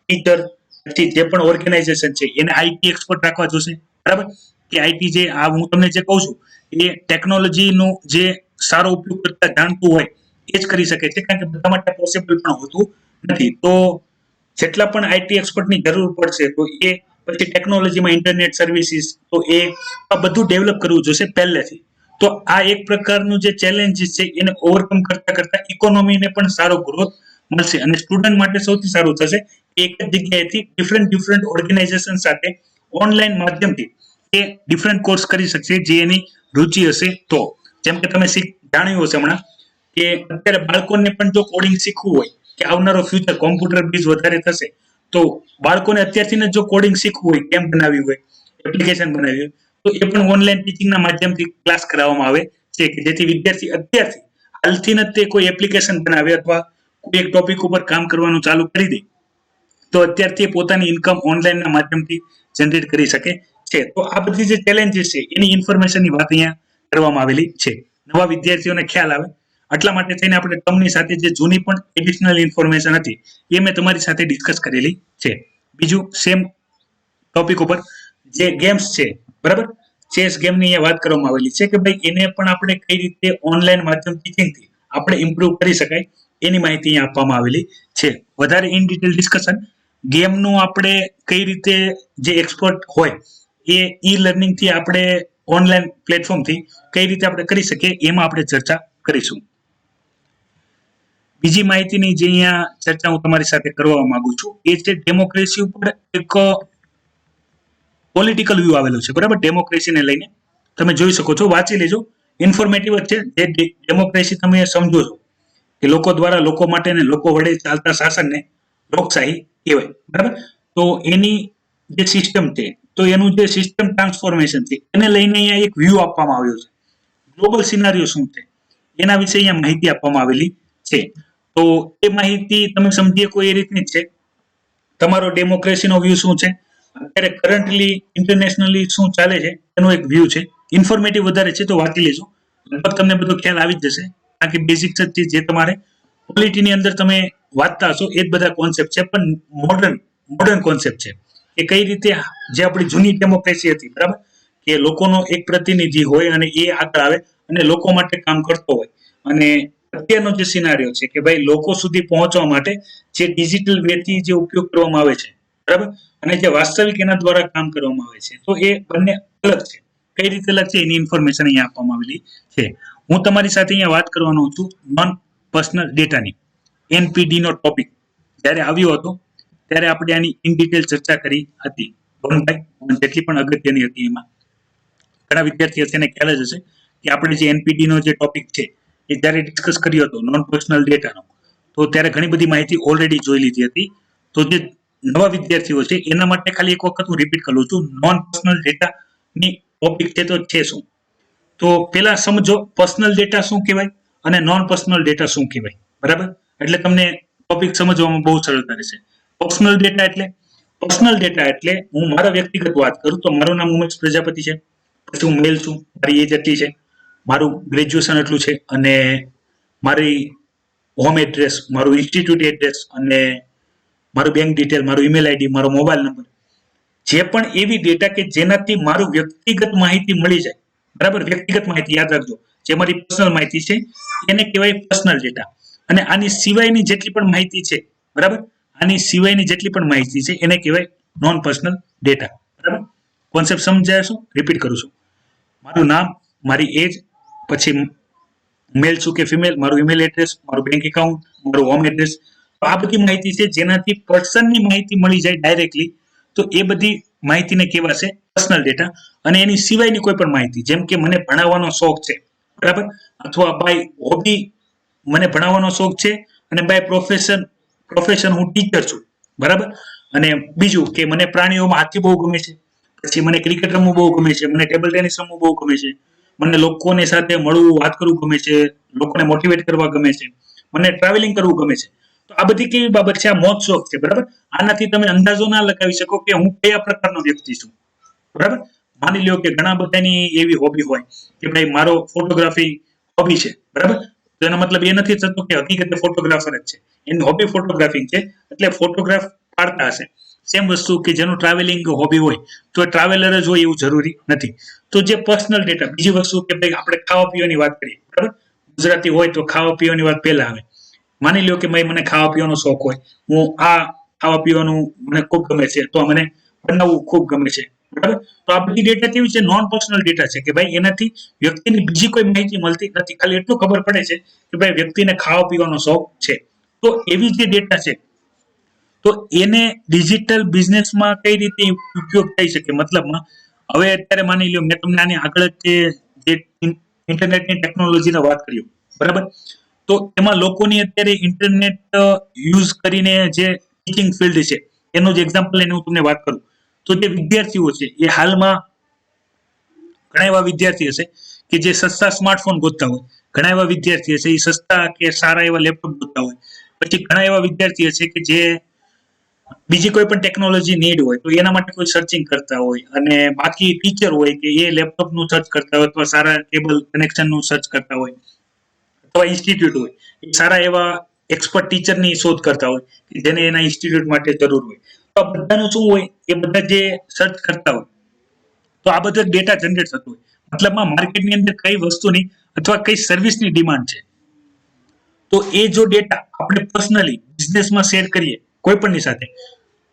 ટીચર, પછી જે પણ ઓર્ગેનાઇઝેશન છે એને આઈટી એક્સપર્ટ રાખવા જોશે, બરાબર? કે આઈટી જે આ હું તમને જે કહું છું એ ટેકનોલોજીનો જે સારો ઉપયોગ કરતા જાણતું હોય એ જ કરી શકે છે, કારણ કે બધા માટે પોસિબલ પણ હોતું નથી. તો જેટલા પણ આઈટી એક્સપર્ટની જરૂર પડશે તો એ પછી ટેકનોલોજીમાં ઇન્ટરનેટ સર્વિસીસ તો એ આ બધું ડેવલપ કરવું જોશે પહેલેથી. તો આ એક પ્રકારનું જે ચેલેન્જીસ છે એને ઓવરકમ કરતા કરતા ઇકોનોમીને પણ સારો ગ્રોથ મળશે અને સ્ટુડન્ટ માટે સૌથી સારું થશે કે એક જ જગ્યાએથી ડિફરન્ટ ઓર્ગેનાઇઝેશન સાથે ઓનલાઈન માધ્યમથી એ ડિફરન્ટ કોર્સ કરી શકશે જે એની રુચિ હશે. તો જેમ કે તમે જાણ્યું હશે હમણાં કે અત્યારે બાળકોને પણ જો કોડિંગ શીખવું હોય કે આવનારો ફ્યુચર કોમ્પ્યુટર બેઝ વધારે થશે તો બાળકોને અત્યારથી જો કોડિંગ શીખવું હોય, કેમ બનાવવી હોય, એપ્લિકેશન બનાવવી હોય તો એ પણ ઓનલાઈન ટીચિંગના માધ્યમથી ક્લાસ કરાવવામાં આવે છે કે જેથી વિદ્યાર્થી અત્યારથી હાલથી જ તે કોઈ એપ્લિકેશન બનાવે અથવા કોઈ એક ટોપિક ઉપર કામ કરવાનું ચાલુ કરી દે તો અત્યારથી પોતાની ઇન્કમ ઓનલાઈનના માધ્યમથી જનરેટ કરી શકે છે. તો આ બધી જે ચેલેન્જીસ છે એની ઇન્ફોર્મેશનની વાત અહીંયા કરવામાં આવેલી છે, નવા વિદ્યાર્થીઓને ખ્યાલ આવે એટલા માટે થઈને આપણે ટર્મની સાથે જે જૂની પણ એડિશનલ ઇન્ફોર્મેશન હતી એ મેં તમારી સાથે ડિસ્કસ કરેલી છે. બીજું સેમ ટોપિક ઉપર જે ગેમ્સ છે, બરાબર? ચેસ ગેમની અહીંયા વાત કરવામાં આવેલી છે કે ભાઈ એને પણ આપણે કઈ રીતે ઓનલાઈન માધ્યમ ટીચિંગથી આપણે ઇમ્પ્રુવ કરી શકાય એની માહિતી અહીંયા આપવામાં આવેલી છે. વધારે ઇન ડિટેલ ડિસ્કશન ગેમનું આપણે કઈ રીતે જે એક્સપર્ટ હોય એ ઈ લર્નિંગથી આપણે ઓનલાઈન પ્લેટફોર્મથી કઈ રીતે આપણે કરી શકીએ એમાં આપણે ચર્ચા કરીશું. બીજી માહિતીની જે અહીંયા ચર્ચા હું તમારી સાથે કરવા માંગુ છું એ છે ડેમોક્રેસી ઉપર એક પોલિટિકલ વ્યૂ આવેલો છે, બરાબર? ડેમોક્રેસીને લઈને તમે જોઈ શકો છો, વાંચી લેજો, ઇન્ફોર્મેટિવ જ છે. જે ડેમોક્રેસી તમે સમજો છો કે લોકો દ્વારા લોકો માટે ને લોકો વડે ચાલતા શાસનને લોકશાહી કહેવાય, બરાબર? તો એની જે સિસ્ટમ છે તો એનું જે સિસ્ટમ ટ્રાન્સફોર્મેશન છે એને લઈને અહીંયા એક વ્યૂ આપવામાં આવ્યો છે. ગ્લોબલ સિનારીઓ શું છે એના વિશે અહીંયા માહિતી આપવામાં આવેલી છે. તો એ માહિતી તમે સમજી શકો એ રીતની જ છે. તમારો ડેમોક્રેસીનો વ્યૂ શું છે, અત્યારે કરન્ટલી ઇન્ટરનેશનલી શું ચાલે છે એનો એક વ્યૂ છે. ઇન્ફોર્મેટિવ વધારે છે તો વાંચી લેજો, લગભગ તમને બધો ખ્યાલ આવી જ જશે. કારણ કે બેઝિક જ જે તમારે પોલિટીની અંદર તમે વાંચતા હશો એ જ બધા કોન્સેપ્ટ છે, પણ મોડર્ન કોન્સેપ્ટ છે કે કઈ રીતે જે આપણી જૂની ડેમોક્રેસી હતી, બરાબર? કે લોકોનો એક પ્રતિનિધિ હોય અને એ આગળ આવે અને લોકો માટે કામ કરતો હોય, અને અત્યારનો જે સિનારીઓ છે કે ભાઈ લોકો સુધી પહોંચવા માટે જે ડિજિટલ વેથી જે ઉપયોગ કરવામાં આવે છે, બરાબર? અને જે વાસ્તવિક એના દ્વારા કામ કરવામાં આવે છે તો એ બંને અલગ છે. કઈ રીતે અલગ છે એની ઇન્ફોર્મેશન અહીંયા આપવામાં આવેલી છે. હું તમારી સાથે અહીંયા વાત કરવાનો છું નોન પર્સનલ ડેટાની. એનપીડી નો ટોપિક જ્યારે આવ્યો હતો ત્યારે આપણે આની ઇન ડિટેલ ચર્ચા કરી હતી. જેટલી પણ અગત્યની હતી એમાં ઘણા વિદ્યાર્થીઓ તેને ખ્યાલ જ હશે કે આપણે જે એનપીડી નો જે ટોપિક છે એ જ્યારે ડિસ્કસ કર્યો હતો નોન પર્સનલ ડેટાનો, તો ત્યારે ઘણી બધી માહિતી ઓલરેડી જોઈ લીધી હતી. તો જે નવા વિદ્યાર્થીઓ છે એના માટે ખાલી એક વખત હું રિપીટ કરું છું, નોન પર્સનલ ડેટાની ટોપિક છે તો છે શું? તો પેલા સમજો પર્સનલ ડેટા શું કહેવાય અને નોન પર્સનલ ડેટા શું કહેવાય, બરાબર? એટલે તમને ટોપિક સમજવામાં બહુ સરળતા રહેશે. પર્સનલ ડેટા એટલે હું મારા વ્યક્તિગત વાત કરું તો મારું નામ ઉમેશ પ્રજાપતિ છે, પછી હું મેલ છું, મારી એજ એટલી છે, મારું ગ્રેજ્યુએશન એટલું છે, અને મારી હોમ એડ્રેસ, મારું ઇન્સ્ટિટ્યૂટ એડ્રેસ, અને મારું બેંક ડિટેલ, મારું ઈમેલ આઈડી, મારો મોબાઈલ નંબર, જે પણ એવી ડેટા કે જેનાથી મારું વ્યક્તિગત માહિતી મળી જાય, બરાબર? વ્યક્તિગત માહિતી યાદ રાખજો, જે મારી પર્સનલ માહિતી છે એને કહેવાય પર્સનલ ડેટા. અને આની સિવાયની જેટલી પણ માહિતી છે, બરાબર, આની સિવાયની જેટલી પણ માહિતી છે એને કહેવાય નોન પર્સનલ ડેટા, બરાબર? કોન્સેપ્ટ સમજાય છે? રિપીટ કરું છું. મારું નામ, મારી એજ, પછી મેલ છું કે ફિમેલ, મારું ઈમેલ એડ્રેસ, મારું બેંક એકાઉન્ટ, મારું હોમ એડ્રેસ, આ બધી માહિતી છે જેનાથી પર્સનની માહિતી મળી જાય ડાયરેક્ટલી, તો એ બધી માહિતીને કહેવાશે પર્સનલ ડેટા. અને એની સિવાયની કોઈ પણ માહિતી, જેમ કે મને ભણાવવાનો શોખ છે, બરાબર, અથવા બાય હોબી મને ભણાવવાનો શોખ છે, અને બાય પ્રોફેશન હું ટીચર છું, બરાબર. અને બીજું કે મને પ્રાણીઓમાં હાથી બહુ ગમે છે, પછી મને ક્રિકેટ રમવું બહુ ગમે છે, મને ટેબલ ટેનિસ રમવું બહુ ગમે છે, મને લોકોની સાથે મળવું, વાત કરવું ગમે છે, લોકોને મોટિવેટ કરવા ગમે છે, મને ટ્રાવેલિંગ કરવું ગમે છે. તો આ બધી કેવી બાબત છે? આ મોજ શોખ છે, બરાબર. આનાથી તમે અંદાજો ના લગાવી શકો કે હું કયા પ્રકારનો વ્યક્તિ છું, બરાબર. માની લો કે ઘણા બધાની એવી હોબી હોય કે ભાઈ મારો ફોટોગ્રાફી હોબી છે, બરાબર. તો એનો મતલબ એ નથી થતો કે હકીકતે ફોટોગ્રાફર જ છે. એની હોબી ફોટોગ્રાફિંગ છે, એટલે ફોટોગ્રાફ પાડતા હશે. સેમ વસ્તુ કે જેનું ટ્રાવેલિંગ હોબી હોય તો એ ટ્રાવેલર જ હોય એવું જરૂરી નથી. તો જે પર્સનલ ડેટા, બીજી વસ્તુ કે ભાઈ આપણે ખાવા પીવાની વાત કરીએ, બરાબર. ગુજરાતી હોય તો ખાવા પીવાની વાત પહેલા આવે. માની લો કે ભાઈ મને ખાવા પીવાનો શોખ હોય, હું આ ખાવા પીવાનું મને ખૂબ ગમે છે, તો મને બનાવવું ખૂબ ગમે છે, બરાબર. તો આ બધી ડેટા કેવી છે? નોન પર્સનલ ડેટા છે, કે ભાઈ એનાથી વ્યક્તિની બીજી કોઈ માહિતી મળતી નથી, ખાલી એટલું ખબર પડે છે કે ભાઈ વ્યક્તિને ખાવા પીવાનો શોખ છે. તો એવી જે ડેટા છે, તો એને ડિજિટલ બિઝનેસમાં કઈ રીતે ઉપયોગ થઈ શકે? મતલબમાં હવે અત્યારે માની લો મેં તમને આની આગળ જે ઇન્ટરનેટની ટેકનોલોજીની વાત કરી, બરાબર. તો એમાં લોકોની અત્યારે ઇન્ટરનેટ યુઝ કરીને જે ટીચિંગ ફિલ્ડ છે એનું જ એક્ઝામ્પલ લઈને હું તમને વાત કરું તો જે વિદ્યાર્થીઓ છે એ હાલમાં ઘણા એવા વિદ્યાર્થી હશે કે જે સસ્તા સ્માર્ટફોન ગોતતા હોય, ઘણા એવા વિદ્યાર્થી હશે એ સસ્તા કે સારા એવા લેપટોપ ગોતતા હોય, પછી ઘણા એવા વિદ્યાર્થી હશે કે જે બીજી કોઈ પણ ટેકનોલોજી નીડ હોય તો એના માટે કોઈ સર્ચિંગ કરતા હોય, અને બાકી ટીચર હોય કે એ લેપટોપનું સર્ચ કરતા હોય અથવા સારા કેબલ કનેક્શનનું સર્ચ કરતા હોય, અથવા ઇન્સ્ટિટ્યૂટ હોય એ સારા એવા એક્સપર્ટ ટીચરની શોધ કરતા હોય કે જેને એના ઇન્સ્ટિટ્યૂટ માટે જરૂર હોય. તો આ બધાનું શું હોય? એ બધા જે સર્ચ કરતા હોય તો આ બધો ડેટા જનરેટ થતો હોય. મતલબમાં માર્કેટની અંદર કઈ વસ્તુની અથવા કઈ સર્વિસની ડિમાન્ડ છે, તો એ જો ડેટા આપણે પર્સનલી બિઝનેસમાં શેર કરીએ કોઈ પણની સાથે,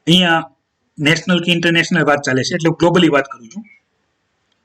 અહીંયા નેશનલ કે ઇન્ટરનેશનલ વાત ચાલે છે એટલે ગ્લોબલી વાત કરું છું,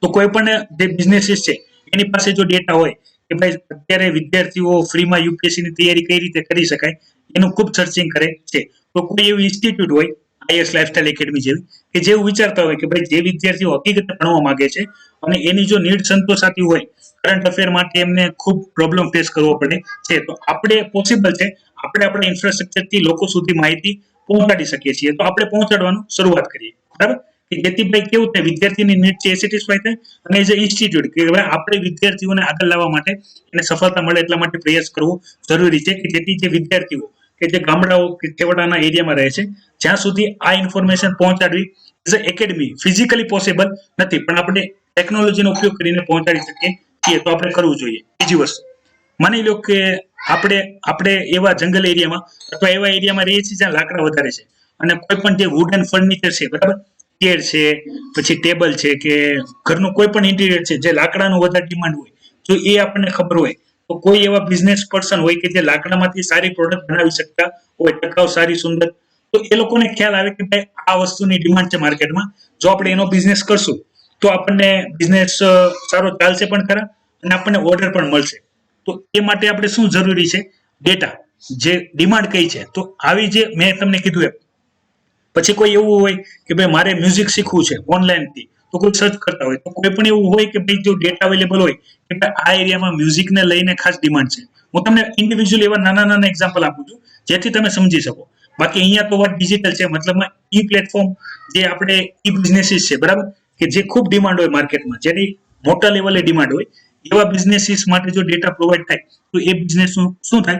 તો કોઈ પણ જે બિઝનેસીસ છે એની પાસે જો ડેટા હોય કે ભાઈ અત્યારે વિદ્યાર્થીઓ ફ્રીમાં યુપીએસસી ની તૈયારી કઈ રીતે કરી શકાય એનું ખૂબ સર્ચિંગ કરે છે. તો કોઈ એવું ઇન્સ્ટિટ્યૂટ હોય આઈએસ લાઇફસ્ટાઇલ એકેડમી જેવી કે જેવું વિચારતા હોય કે ભાઈ જે વિદ્યાર્થીઓ હકીકતે ભણવા માંગે છે અને એની જો નીડ સંતોષાતી હોય, કરંટ અફેર માટે એમને ખૂબ પ્રોબ્લેમ ફેસ કરવો પડે છે, તો આપણે પોસિબલ છે આપણે આપણા ઇન્ફ્રાસ્ટ્રક્ચરથી લોકો સુધી માહિતી પહોંચાડી શકીએ છીએ. તો આપણે પહોંચાડવાનું શરૂઆત કરીએ, બરાબર. કે જેથી ભાઈ કેવું થાય વિદ્યાર્થીની નીડ છે એ સેટિસ્ફાય થાય, અને એઝ અ ઇન્સ્ટિટ્યૂટ કે હવે આપણે વિદ્યાર્થીઓને આગળ લાવવા માટે એને સફળતા મળે એટલા માટે પ્રયાસ કરવો જરૂરી છે કે જેથી જે વિદ્યાર્થીઓ કે જે ગામડાઓ કે છેવાડાના એરિયામાં રહે છે જ્યાં સુધી આ ઇન્ફોર્મેશન પહોંચાડવી as a academy physically possible નથી, પણ આપણે ટેકનોલોજીનો ઉપયોગ કરીને પહોંચાડી શકીએ છીએ, તો આપણે કરવું જોઈએ. બીજી વસ્તુ, માની લો કે આપણે એવા જંગલ એરિયામાં અથવા એવા એરિયામાં રહીએ છીએ જ્યાં લાકડા વધારે છે, અને કોઈ પણ જે વુડ એન્ડ ફર્નિચર છે, બરાબર, ચેર છે, પછી ટેબલ છે, કે ઘરનું કોઈ પણ ઇન્ટિરિયર છે જે લાકડાનું વધારે ડિમાન્ડ હોય, જો એ આપણને ખબર હોય તો કોઈ એવા બિઝનેસ પર્સન હોય કે જે લાકડામાંથી સારી પ્રોડક્ટ બનાવી શકતા હોય, ટકાઉ, સારી, સુંદર, તો એ લોકોને ખ્યાલ આવે કે ભાઈ આ વસ્તુની ડિમાન્ડ છે માર્કેટમાં, જો આપણે એનો બિઝનેસ કરશું તો આપણને બિઝનેસ સારો ચાલશે પણ ખરા અને આપણને ઓર્ડર પણ મળશે. તો એ માટે આપણે શું જરૂરી છે? ડેટા, જે ડિમાન્ડ કઈ છે. તો આવી જે મેં તમને કીધું એમ, પછી કોઈ એવું હોય કે ભાઈ મારે મ્યુઝિક શીખવું છે ઓનલાઈનથી, તો કોઈ સર્ચ કરતા હોય, તો કોઈ પણ એવું હોય કે ભાઈ જો ડેટા અવેલેબલ હોય કે ભાઈ આ એરિયામાં મ્યુઝિકને લઈને ખાસ ડિમાન્ડ છે. હું તમને ઇન્ડિવિજ્યુઅલ એવા નાના નાના એક્ઝામ્પલ આપું છું જેથી તમે સમજી શકો. બાકી અહીંયા તો વાત ડિજિટલ છે, મતલબમાં ઈ પ્લેટફોર્મ જે આપણે ઈ બિઝનેસીસ છે, બરાબર, કે જે ખૂબ ડિમાન્ડ હોય માર્કેટમાં, જેની મોટા લેવલે ડિમાન્ડ હોય, એવા બિઝનેસીસ માટે જો ડેટા પ્રોવાઈડ થાય તો એ બિઝનેસ શું થાય,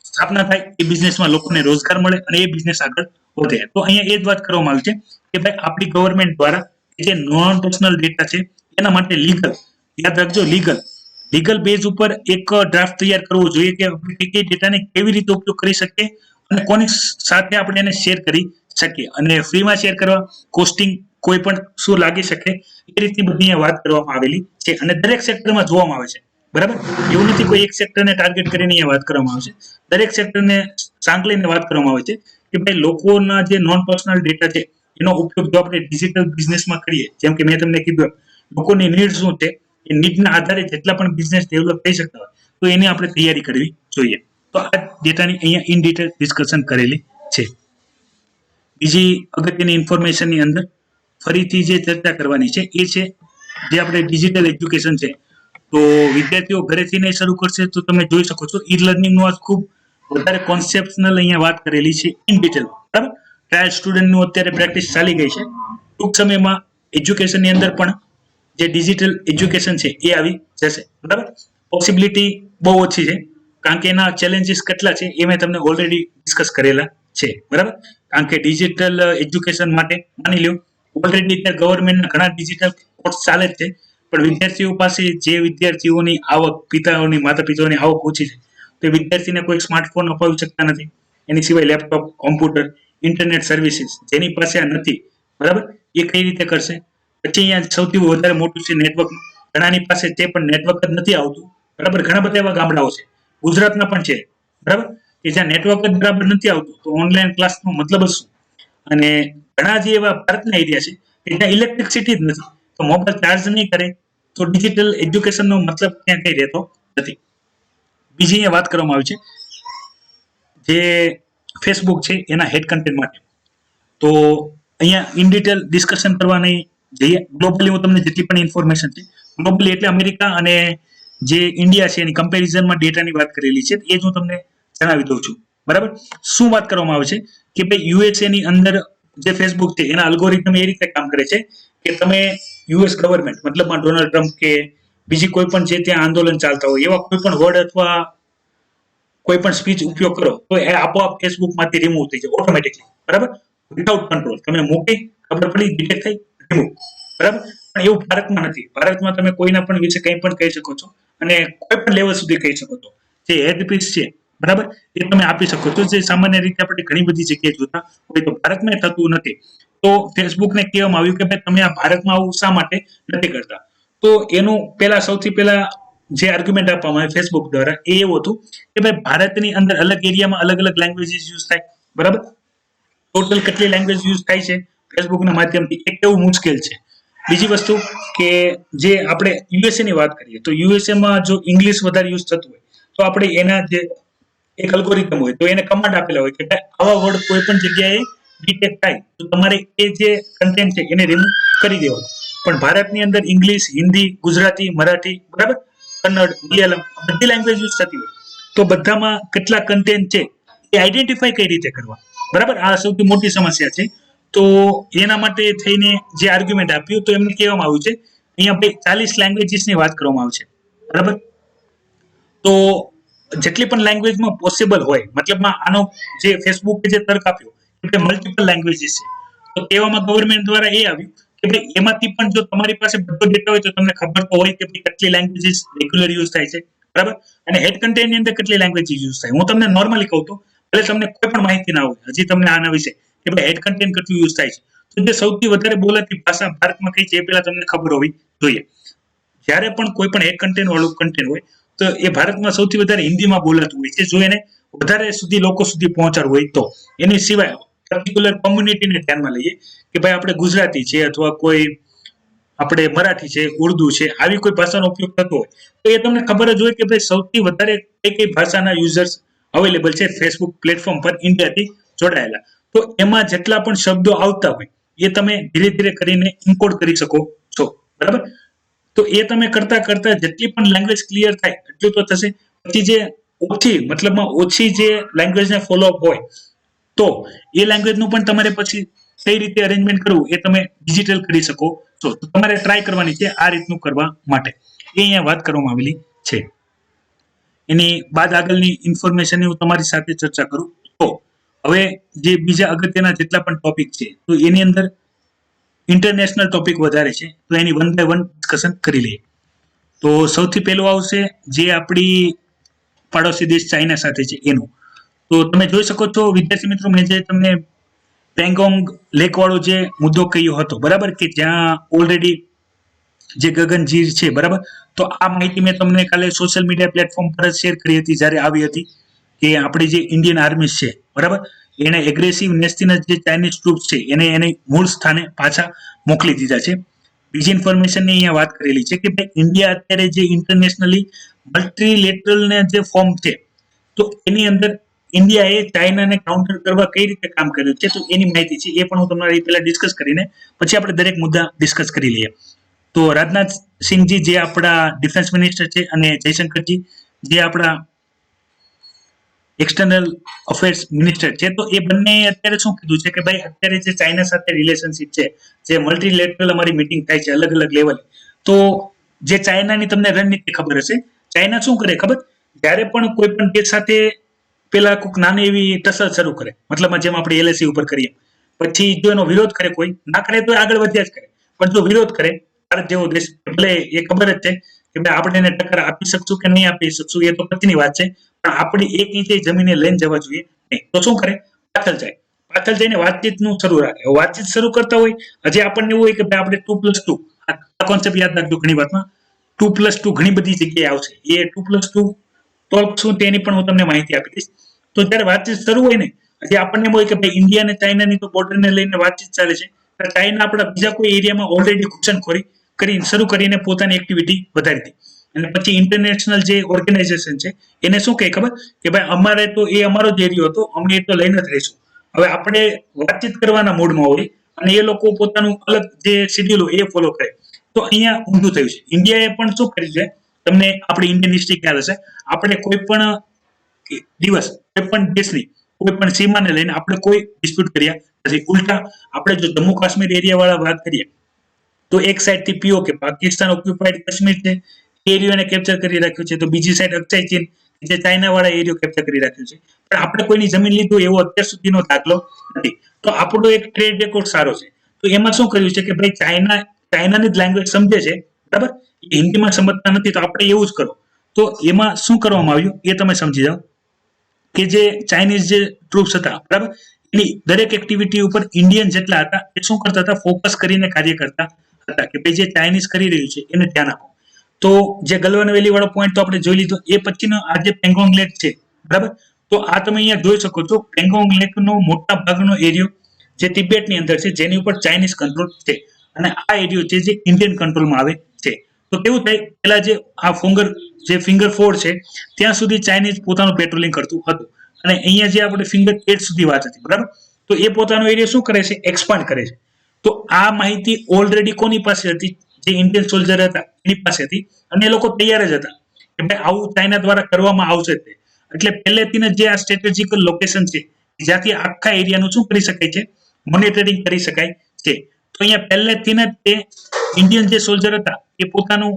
સ્થાપના થાય, એ બિઝનેસમાં લોકોને રોજગાર મળે અને એ બિઝનેસ આગળ વધે. તો અહીંયા એ જ વાત કરવામાં આવી છે કે ભાઈ આપણી ગવર્મેન્ટ દ્વારા જે નોન પર્સનલ ડેટા છે એના માટે લીગલ, યાદ રાખજો લીગલ બેઝ ઉપર એક ડ્રાફ્ટ તૈયાર કરવો જોઈએ કે આપણે કઈ ડેટાને કેવી રીતે ઉપયોગ કરી શકીએ અને કોની સાથે આપણે એને શેર કરી શકીએ, અને ફ્રીમાં શેર કરવા, કોસ્ટિંગ કોઈ પણ શું લાગી શકે, એ રીતની બધી અહીંયા વાત કરવામાં આવેલી છે. અને દરેક સેક્ટરમાં જોવામાં આવે છે, બરાબર. એવું નથી કોઈ એક સેક્ટરને ટાર્ગેટ કરીને અહીંયા વાત કરવામાં આવે છે, દરેક સેક્ટરને સાંકળીને વાત કરવામાં આવે છે કે ભાઈ લોકોના જે નોન પર્સનલ ડેટા છે એનો ઉપયોગ જો આપણે ડિજિટલ બિઝનેસમાં કરીએ, જેમ કે મેં તમને કીધું લોકોની નીડ શું છે, એ નીડના આધારે જેટલા પણ બિઝનેસ ડેવલપ થઈ શકતા હોય તો એની આપણે તૈયારી કરવી જોઈએ. તો આ ડેટાની અહીંયા ઇન ડિટેલ ડિસ્કશન કરેલી છે. બીજી અગત્યની ઇન્ફોર્મેશનની અંદર ફરીથી જે ચર્ચા કરવાની છે એ છે જે આપણે ડિજિટલ એજ્યુકેશન છે. તો વિદ્યાર્થીઓ ઘરેથી નહીં શરૂ કરશે તો તમે જોઈ શકો છો ઈ લર્નિંગનું આ ખૂબ વધારે કોન્સેપ્શનલ અહીંયા વાત કરેલી છે ઇન ડિટેલ, બરાબર. ટ્રાયલ સ્ટુડન્ટનું અત્યારે પ્રેક્ટિસ ચાલી ગઈ છે. ટૂંક સમયમાં એજ્યુકેશનની અંદર પણ જે ડિજિટલ એજ્યુકેશન છે એ આવી જશે, બરાબર. પોસિબિલિટી બહુ ઓછી છે કારણ કે એના ચેલેન્જીસ કેટલા છે એ મેં તમને ઓલરેડી ડિસ્કસ કરેલા છે, બરાબર. કારણ કે ડિજિટલ એજ્યુકેશન માટે માની લો ઓલરેડી અત્યારે ગવર્મેન્ટના ઘણા ડિજિટલ કોર્સ ચાલે જ છે, પણ વિદ્યાર્થીઓ પાસે જે વિદ્યાર્થીઓની આવક, માતા પિતાઓની આવક ઓછી છે તો વિદ્યાર્થીને કોઈ સ્માર્ટફોન અપાવી શકતા નથી. એની સિવાય લેપટોપ, કોમ્પ્યુટર, ઇન્ટરનેટ સર્વિસીસ જેની પાસે આ નથી, બરાબર, એ કઈ રીતે કરશે. પછી અહીંયા સૌથી વધારે મોટું છે નેટવર્ક. ઘણાની પાસે તે પણ નેટવર્ક જ નથી આવતું, બરાબર. ઘણા બધા એવા ગામડાઓ છે, ગુજરાતના પણ છે, બરાબર, કે જ્યાં નેટવર્ક જ બરાબર નથી આવતું તો ઓનલાઈન ક્લાસનો મતલબ જ શું. અને ઘણા જે એવા ભારતના એરિયા છે કે જ્યાં ઇલેક્ટ્રિસિટી જ નથી, તો મોબાઈલ ચાર્જ નહીં કરે તો ડિજિટલ એજ્યુકેશનનો મતલબ ત્યાં કઈ રહેતો નથી. બીજી અહીંયા વાત કરવામાં આવી છે જે ફેસબુક છે એના હેડ કન્ટેન્ટ માટે. તો અહીંયા ઇન ડિટેલ ડિસ્કશન કરવાની જઈએ. ગ્લોબલી હું તમને જેટલી પણ ઇન્ફોર્મેશન છે, ગ્લોબલી એટલે અમેરિકા અને જે ઇન્ડિયા છે એની કમ્પેરિઝનમાં ડેટાની વાત કરેલી છે, એ જ હું તમને જણાવી દઉં છું, બરાબર. શું વાત કરવામાં આવે છે કે ભાઈ યુએસએ ની અંદર જે ફેસબુક છે એના અલ્ગોરિધમ એ રીતે કામ કરે છે કે તમે યુએસ ગવર્મેન્ટ મતલબમાં ડોનાલ્ડ ટ્રમ્પ કે બીજી કોઈ પણ જે ત્યાં આંદોલન ચાલતા હોય એવા કોઈ પણ વર્ડ અથવા કોઈ પણ સ્પીચ ઉપયોગ કરો તો એ આપોઆપ ફેસબુકમાંથી રિમૂવ થઈ જાય ઓટોમેટિકલી, બરાબર, વિધાઉટ કંટ્રોલ. તમે મૂકી, ખબર પડી, ડિટેક્ટ થઈ, રિમૂવ, બરાબર. પણ એવું ભારતમાં નથી. ભારતમાં તમે કોઈના પણ વિશે કંઈ પણ કહી શકો છો અને કોઈ પણ લેવલ સુધી કહી શકો છો. જે હેડ સ્પીચ છે, બરાબર, એ તમે આપી શકો છો, જે સામાન્ય રીતે આપણે ઘણી બધી જગ્યાએ જોતા હોય તો ભારતમાં થતું નથી. તો ફેસબુકને કહેવામાં આવ્યું કે ભાઈ તમે આ ભારતમાં આવું શા માટે નથી કરતા. તો એનું સૌથી પહેલા જે આર્ગ્યુમેન્ટ આપવામાં આવે ફેસબુક દ્વારા એ એવું હતું કે ભાઈ ભારતની અંદર અલગ એરિયામાં અલગ અલગ લેંગ્વેજીસ યુઝ થાય, બરાબર. ટોટલ કેટલી લેંગ્વેજ યુઝ થાય છે ફેસબુકના માધ્યમથી એ કેવું મુશ્કેલ છે. બીજી વસ્તુ કે જે આપણે યુએસએ ની વાત કરીએ તો યુએસએમાં જો ઇંગ્લિશ વધારે યુઝ થતું હોય તો આપણે એના જે એક અલ્ગોરિધમ હોય તો એને કમાન્ડ આપેલા હોય કે આવા વર્ડ કોઈ પણ જગ્યાએ ડિટેક્ટ થાય તો તમારે એ જે કન્ટેન્ટ છે એને રિમૂવ કરી દેવાનું. પણ ભારતની અંદર ઇંગ્લિશ, હિન્દી, ગુજરાતી, મરાઠી, બરાબર, કન્નડ, મલયાલમ બધી લેંગ્વેજ યુઝ થતી હોય તો બધામાં કેટલા કન્ટેન્ટ છે એ આઈડેન્ટિફાઈ કઈ રીતે કરવા, બરાબર. આ સૌથી મોટી સમસ્યા છે. તો એના માટે થઈને જે આર્ગ્યુમેન્ટ આપ્યું તો એમને કહેવામાં આવ્યું છે અહીંયા ભાઈ 40 લેંગ્વેજીસની વાત કરવામાં આવે છે, બરાબર. તો જેટલી પણ લેંગ્વેજમાં પોસિબલ હોય, મતલબમાં આનો જે ફેસબુકે જે તર્ક આપ્યો કે મલ્ટિપલ લેંગ્વેજીસ છે, તો તેવામાં ગવર્મેન્ટ દ્વારા એ આવ્યું કે ભાઈ એમાંથી પણ જો તમારી પાસે બધો ડેટા હોય તો તમને ખબર તો હોય કે ભાઈ કેટલી લેંગ્વેજીસ રેગ્યુલર યુઝ થાય છે, બરાબર. અને હેડ કન્ટેન્ટની અંદર કેટલી લેંગ્વેજીસ યુઝ થાય. હું તમને નોર્મલી કહું તો ભલે તમને કોઈ પણ માહિતી ના હોય, હજી તમને આના વિશે કે ભાઈ હેડ કન્ટેન્ટ કેટલું યુઝ થાય છે, તો જે સૌથી વધારે બોલાતી ભાષા ભારતમાં કઈ છે એ પહેલા તમને ખબર હોવી જોઈએ. જ્યારે પણ કોઈ પણ હેડ કન્ટેન્ટ વાળું કન્ટેન્ટ હોય તો એ ભારતમાં સૌથી વધારે હિન્દીમાં બોલાતું હોય છે, જો એને વધારે સુધી લોકો સુધી પહોંચાડવું હોય તો. એની સિવાય પર્ટિક્યુલર કોમ્યુનિટીને ધ્યાનમાં લઈએ કે ભાઈ આપણે ગુજરાતી છે અથવા કોઈ આપણે મરાઠી છે, ઉર્દુ છે, આવી કોઈ ભાષાનો ઉપયોગ થતો હોય તો એ તમને ખબર જ હોય કે ભાઈ સૌથી વધારે કઈ ભાષાના યુઝર્સ અવેલેબલ છે ફેસબુક પ્લેટફોર્મ પર ઇન્ડિયાથી જોડાયેલા. તો એમાં જેટલા પણ શબ્દો આવતા હોય એ તમે ધીરે ધીરે કરીને ઇન્કોડ કરી શકો છો, બરાબર. તો એ તમે કરતા કરતા જેટલી પણ લેંગ્વેજ ક્લિયર થાય એટલું તો થશે. પછી જે ઓછી જે લેંગ્વેજને ફોલો અપ હોય તો એ લેંગ્વેજનું પણ તમારે પછી કઈ રીતે અરેન્જમેન્ટ કરવું એ તમે ડિજિટલ કરી શકો છો. તો તમારે ટ્રાય કરવાની છે આ રીતનું કરવા માટે. એ અહીંયા વાત કરવામાં આવેલી છે. એની બાદ આગળની ઇન્ફોર્મેશનની હું તમારી સાથે ચર્ચા કરું તો હવે જે બીજા અગત્યના જેટલા પણ ટોપિક છે તો એની અંદર ઇન્ટરનેશનલ ટોપિક વધારે છે, તો એની વન બાય વન ડિસ્કશન કરી લઈએ. તો સૌથી પહેલું આવશે જે આપણી પાડોશી દેશ ચાઇના સાથે છે એનું. તો તમે જોઈ શકો છો વિદ્યાર્થી મિત્રો, મેં જે તમને પેંગોંગ લેક વાળો જે મુદ્દો કહ્યો હતો, બરાબર, કે જ્યાં ઓલરેડી જે ગગનજીર છે, બરાબર. તો આ માહિતી મેં તમને કાલે સોશિયલ મીડિયા પ્લેટફોર્મ પર શેર કરી હતી જ્યારે આવી હતી કે આપણી જે ઇન્ડિયન આર્મી છે, બરાબર, એને એગ્રેસિવ નેસ્તીના જે ચાઇનીઝ ટ્રુપ્સ છે એને મૂળ સ્થાને પાછા મોકલી દીધા છે. બીજી ઇન્ફોર્મેશનની અહીંયા વાત કરેલી છે કે ભાઈ ઇન્ડિયા અત્યારે જે ઇન્ટરનેશનલી મલ્ટીલેટરલ જે ફોર્મ છે તો એની અંદર ઇન્ડિયાએ ચાઇનાને કાઉન્ટર કરવા કઈ રીતે કામ કર્યું છે તો એની માહિતી છે, એ પણ હું તમારી પહેલા ડિસ્કસ કરીને પછી આપણે દરેક મુદ્દા ડિસ્કસ કરી લઈએ. તો રાજનાથ સિંહજી જે આપણા ડિફેન્સ મિનિસ્ટર છે અને જયશંકરજી જે આપણા એક્સટર્નલ અફેર્સ મિનિસ્ટર છે, તો એ બંને અત્યારે શું કીધું છે કે ભાઈ અત્યારે જે ચાઇના સાથે રિલેશનશિપ છે, જે મલ્ટીલેટરલ અમારી મીટિંગ થાય છે અલગ અલગ લેવલે, તો જે ચાઇનાની તમને રણનીતિ ખબર હશે, ચાઇના શું કરે ખબર, જ્યારે પણ કોઈ પણ દેશ સાથે પેલા કોઈક નાની એવી ટસલ શરૂ કરે, મતલબમાં જેમ આપણે એલએસી ઉપર કરીએ, પછી જો એનો વિરોધ કરે, કોઈ ના કરે તો આગળ વધ્યા જ કરે, પણ જો વિરોધ કરે, ભારત જેવો દેશ, ભલે એ ખબર જ છે કે ભાઈ આપણે એને ટક્કર આપી શકશું કે નહીં આપી શકશું એ તો પછીની વાત છે, પણ આપણી એક ઇંચે જમીને લઈને જવા જોઈએ નહીં. તો શું કરે, પાછળ જાય, પાછળ જઈને વાતચીતનું શરૂ રાખે. વાતચીત શરૂ કરતા હોય, હજી આપણને એવું હોય કે ભાઈ આપણે 2+2 આ કોન્સેપ્ટ યાદ રાખજો, ઘણી વાતમાં 2+2 ઘણી બધી જગ્યાએ આવશે, એ 2+2 ટોલ્ક શું તેની પણ હું તમને માહિતી આપી દઈશ. તો જ્યારે વાતચીત શરૂ હોય ને, હજી આપણને એમ હોય કે ભાઈ ઇન્ડિયા અને ચાઇનાની તો બોર્ડરને લઈને વાતચીત ચાલે છે, ચાઇના આપણા બીજા કોઈ એરિયામાં ઓલરેડી ઘૂસણખોરી કરીને શરૂ કરીને પોતાની એક્ટિવિટી વધારી હતી. અને પછી ઇન્ટરનેશનલ જે ઓર્ગેનાઇઝેશન છે એને શું કહે ખબર, કે ભાઈ અમારે તો એ અમારો જ એરિયો હતો, અમે એ તો લઈને જ રહીશું. હવે આપણે વાતચીત કરવાના મૂડમાં હોય અને એ લોકો પોતાનું અલગ જે શેડ્યુલ હોય એ ફોલો કરે, તો અહીંયા ઊંધું થયું છે. ઇન્ડિયાએ પણ શું કર્યું છે, તમને આપણી ઇન્ડિયન હિસ્ટ્રી ખ્યાલ હશે, આપણે કોઈ પણ દિવસ કોઈ પણ દેશની કોઈ પણ સીમાને લઈને આપણે કોઈ ડિસ્પ્યુટ કર્યા નથી. ઉલટા આપણે જો જમ્મુ કાશ્મીર એરિયા વાળા વાત કરીએ તો એક સાઈડ થી પીઓકે પાકિસ્તાન ઓક્યુપાઈડ કાશ્મીર છે એ એરિયાને કેપ્ચર કરી રાખ્યું છે, તો બીજી સાઈડ અક્ષય ચીન જે ચાઇના વાળા એરિયો કેપ્ચર કરી રાખ્યું છે, પણ આપણે કોઈની જમીન લીધું એવો અત્યાર સુધીનો દાખલો નથી. તો આપણો એક ટ્રેડ રેકોર્ડ સારો છે. તો એમાં શું કર્યું છે કે ભાઈ ચાઇનાની જ લેંગ્વેજ સમજે છે, બરાબર, હિન્દીમાં સમજતા નથી, તો આપણે એવું જ કરો. તો એમાં શું કરવામાં આવ્યું એ તમે સમજી જાઓ કે જે ચાઇનીઝ જે ટ્રુપ્સ હતા, બરાબર, એની દરેક એક્ટિવિટી ઉપર ઇન્ડિયન જેટલા હતા એ શું કરતા હતા, ફોકસ કરીને કાર્ય કરતા હતા કે ભાઈ જે ચાઇનીઝ કરી રહ્યું છે એને ધ્યાન આપો. તો જે ગલવાન વેલી વાળો પોઈન્ટ તો આપણે જોઈ લીધો, એ પછીનો આ જે પેંગોંગ લેક છે, બરાબર, તો આ તમે અહીંયા જોઈ શકો છો, પેંગોંગ લેકનો મોટા ભાગનો એરિયો જે તિબેટની અંદર છે જેની ઉપર ચાઇનીઝ કંટ્રોલ છે, અને આ એરિયો છે જે ઇન્ડિયન કંટ્રોલમાં આવે છે. તો કેવું થાય, પેલા જે આ ફિંગર 4 છે ત્યાં સુધી ચાઇનીઝ પોતાનું પેટ્રોલિંગ કરતું હતું, અને અહીંયા જે આપણે ફિંગર 8 સુધી વાત હતી, બરાબર, તો એ પોતાનો એરિયા શું કરે છે, એક્સપાન્ડ કરે છે. તો આ માહિતી ઓલરેડી કોની પાસે હતી, જે ઇન્ડિયન સોલ્જર હતા એની પાસે હતી, અને એ લોકો તૈયાર જ હતા કે ભાઈ આવું ચાઇના દ્વારા કરવામાં આવશે. એટલે પહેલેથી જે આ સ્ટ્રેટેજિકલ લોકેશન છે જ્યાંથી આખા એરિયાનું શું કરી શકાય છે, મોનિટરિંગ કરી શકાય છે. તો અહીંયા પહેલેથી તે ઇન્ડિયન જે સોલ્જર હતા એ પોતાનું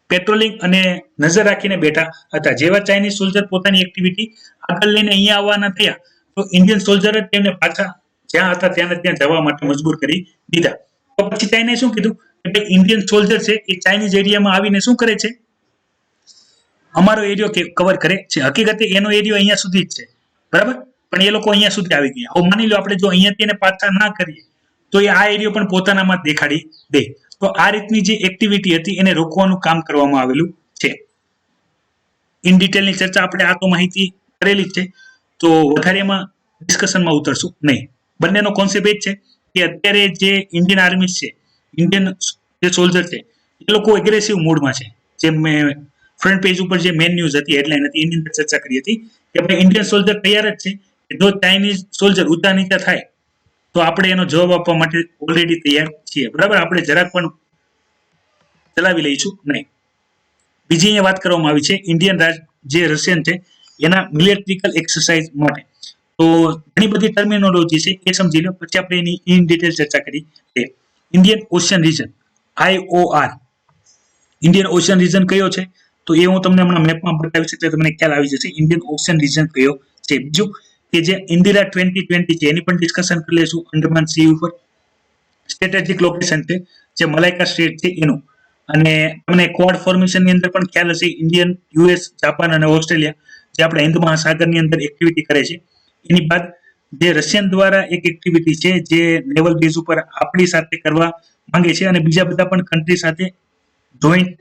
પેટ્રોલિંગ અને નજર રાખીને બેઠા હતા. જેવા ચાઇનીઝ સોલ્જર પોતાની એક્ટિવિટી આગળ લઈને અહીંયા આવવાના થયા તો ઇન્ડિયન સોલ્જર જ તેમને પાછા જ્યાં હતા ત્યાં જવા માટે મજબૂર કરી દીધા. તો પછી ચાઇનાએ શું કીધું કે ભાઈ ઇન્ડિયન સોલ્જર છે એ ચાઇનીઝ એરિયામાં આવીને શું કરે છે, અમારો એરિયો કવર કરે છે. હકીકતે એનો એરિયો અહીંયા સુધી જ છે, બરાબર, પણ એ લોકો અહીંયા સુધી આવી ગયા. હવે માની લો આપણે જો અહીંયાથી એને પાછા ના કરીએ તો એ આ એરિયો પણ પોતાનામાં દેખાડી દે. તો આ રીતની જે એક્ટિવિટી હતી એને રોકવાનું કામ કરવામાં આવેલું છે. ઇન ડિટેલની ચર્ચા આપણે આ તો માહિતી કરેલી જ છે, તો વધારે એમાં ડિસ્કશનમાં ઉતરશું નહીં. બંનેનો કોન્સેપ્ટ એ જ છે કે અત્યારે જે ઇન્ડિયન આર્મી છે, ઇન્ડિયન જે સોલ્જર છે એ લોકો એગ્રેસિવ મોડમાં છે. જે મેં ફ્રન્ટ પેજ ઉપર જે મેન ન્યૂઝ હતી, હેડલાઇન હતી, એની અંદર ચર્ચા કરી હતી કે ભાઈ ઇન્ડિયન સોલ્જર તૈયાર જ છે કે જો ચાઇનીઝ સોલ્જર ઊંચા નીચા થાય તો આપણે એનો જવાબ આપવા માટે ઓલરેડી તૈયાર છીએ, બરાબર, આપણે જરાક પણ ચલાવી લઈશું નહીં. બીજી અહીંયા વાત કરવામાં આવી છે ઇન્ડિયન જે રશિયન છે એના મિલિટરીકલ એક્સરસાઇઝ માટે. તો ઘણી બધી ટર્મિનોલોજી છે એ સમજી લો, પછી આપણે એની ઇન ડિટેલ ચર્ચા કરી. Indian ocean region IOR Indian ocean region કયો છે તો એ હું તમને હમણાં મેપમાં બતાવીશ એટલે તમને ખ્યાલ આવી જશે ઇન્ડિયન ઓશન રીજન કયો છે. બીજું કે જે ઇન્દિરા 2020 છે એની પણ ડિસ્કશન કરી લઈશું. અંડમાન સી ઉપર સ્ટ્રેટેજિક લોકેશન છે જે મલાઈકા સ્ટેટ છે એનું. અને તમને ક્વાડ ફોર્મેશનની અંદર પણ ખ્યાલ હશે ઇન્ડિયન, યુએસ, જાપાન અને ઓસ્ટ્રેલિયા જે આપણે હિન્દ મહાસાગરની અંદર એક્ટિવિટી કરે છે. એની બાદ જે રશિયન દ્વારા એક એક્ટિવિટી છે જે નેવલ બેઝ ઉપર આપણી સાથે કરવા માંગે છે અને બીજા બધા પણ કન્ટ્રી સાથે જોઈન્ટ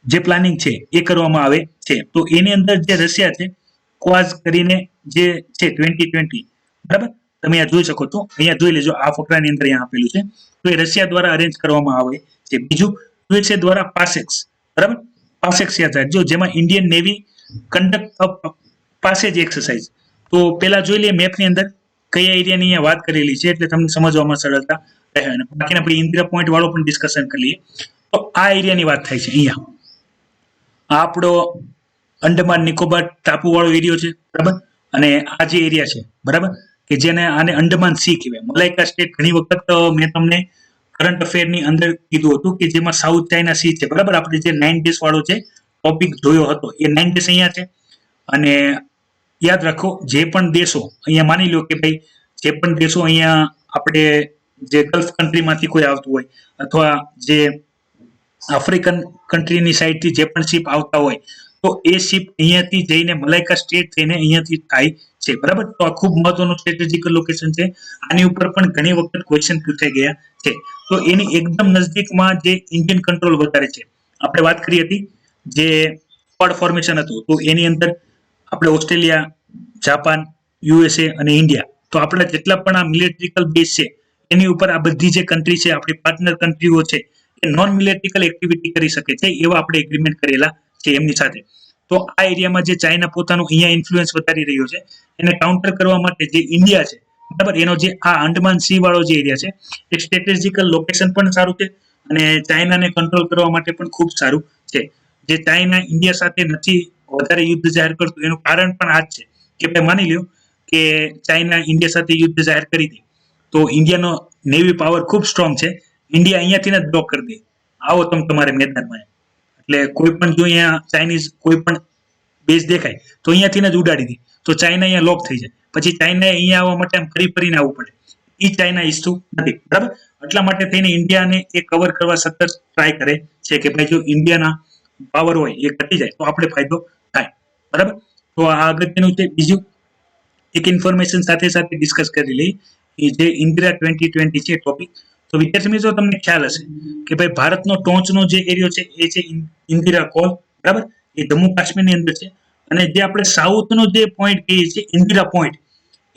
જે પ્લાનિંગ છે એ કરવામાં આવે છે. તો એની અંદર જે રશિયા છે ક્વાઝ કરીને જે છે 2020 બરાબર તમે અહીંયા જોઈ શકો છો. અહીંયા જોઈ લેજો આ ફકરાની અંદર અહીંયા આપેલું છે. તો એ રશિયા દ્વારા અરેન્જ કરવામાં આવે છે. બીજું યુએસએ દ્વારા પાસેક્સ બરાબર પાસેક્સ યાદ રાખજો જેમાં ઇન્ડિયન નેવી કન્ડક્ટ પાસેજ એક્સરસાઇઝ. તો પેલા જોઈ લઈએ મેપની અંદર કયા એરિયાની અહીંયા વાત કરેલી છે એટલે તમને સમજવામાં સરળતા રહે. અને બાકીના આપણે ઇન્દિરા પોઈન્ટ વાળો પણ ડિસ્કશન કરી લઈએ. તો આ એરિયાની વાત થાય છે અહીંયા. આ આપણો અંડમાન નિકોબાર ટાપુ વાળો એરિયો છે બરાબર. અને આ જે એરિયા છે બરાબર કે જેને આને અંડમાન સી કહેવાય. મલાઈકા સ્ટેટ ઘણી વખત મેં તમને કરંટ અફેરની અંદર કીધું હતું કે જેમાં સાઉથ ચાઇના સી છે બરાબર. આપણે જે 9 ડેઝ વાળો છે ટોપિક જોયો હતો એ 9 ડેઝ અહીંયા છે. અને યાદ રાખો જે પણ દેશો અહીંયા માની લો કે ભાઈ જે પણ દેશો અહીંયા આપણે જે ગલ્ફ કન્ટ્રીમાંથી કોઈ આવતું હોય અથવા જે આફ્રિકન કન્ટ્રીની સાઈડથી જે પણ શિપ આવતા હોય તો એ શિપ અહીંયાથી જઈને મલાઈકા સ્ટેટ થઈને અહીંયાથી થાય છે બરાબર. તો આ ખૂબ મહત્વનું સ્ટ્રેટેજિકલ લોકેશન છે. આની ઉપર પણ ઘણી વખત ક્વેશ્ચન પૂછાઈ ગયા છે. તો એની એકદમ નજદીકમાં જે ઇન્ડિયન કંટ્રોલ વધારે છે આપણે વાત કરી હતી જે ક્વાડ ફોર્મેશન હતું તો એની અંદર આપણે ઓસ્ટ્રેલિયા, જાપાન, યુએસએ અને ઇન્ડિયા તો આપણા જેટલા પણ આ મિલિટરીકલ બેઝ છે એની ઉપર આ બધી જે કન્ટ્રી છે આપણી પાર્ટનર કન્ટ્રીઓ છે એ નોન મિલિટરીકલ એક્ટિવિટી કરી શકે છે એવા આપણે એગ્રીમેન્ટ કરેલા છે એમની સાથે. તો આ એરિયામાં જે ચાઇના પોતાનું અહીંયા ઇન્ફ્લુઅન્સ વધારી રહ્યો છે એને કાઉન્ટર કરવા માટે જે ઇન્ડિયા છે બરાબર એનો જે આ અંડમાન સી વાળો જે એરિયા છે એ સ્ટ્રેટેજિકલ લોકેશન પણ સારું છે અને ચાઇનાને કંટ્રોલ કરવા માટે પણ ખૂબ સારું છે. જે ચાઇના ઇન્ડિયા સાથે નથી વધારે યુદ્ધ જાહેર કરતું એનું કારણ પણ આ જ છે કે ભાઈ માની લ્યો કે ચાઇના ઇન્ડિયા સાથે યુદ્ધ જાહેર કરી દે તો ઇન્ડિયાનો નેવી પાવર ખૂબ સ્ટ્રોંગ છે. ઇન્ડિયા અહીંયાથી જ બ્લોક કરી દે આવો તમે તમારે મેદાનમાં. એટલે કોઈ પણ જો અહીંયા ચાઇનીઝ કોઈ પણ બેઝ દેખાય તો અહીંયાથી જ ઉડાડી દે તો ચાઇના અહીંયા લોક થઈ જાય. પછી ચાઇનાએ અહીંયા આવવા માટે આમ ફરીને આવવું પડે. એ ચાઇના ઈચ્છતું નથી બરાબર. એટલા માટે થઈને ઇન્ડિયાને એ કવર કરવા સતત ટ્રાય કરે છે કે ભાઈ જો ઇન્ડિયાના પાવર હોય એ ઘટી જાય તો આપણે ફાયદો થાય બરાબર. તો આ અગત્યનું છે. બીજું એક ઇન્ફોર્મેશન સાથે સાથે ડિસ્કસ કરી લઈએ એ જે ઇન્દિરા 2020 છે ટોપિક. તો વિદ્યાર્થી મિત્રો તમને ખ્યાલ હશે કે ભાઈ ભારતનો ટોચનો જે એરિયો છે એ છે ઇન્દિરા કોલ બરાબર. એ જમ્મુ કાશ્મીરની અંદર છે. અને જે આપણે સાઉથનો જે પોઈન્ટ કહીએ છીએ ઇન્દિરા પોઈન્ટ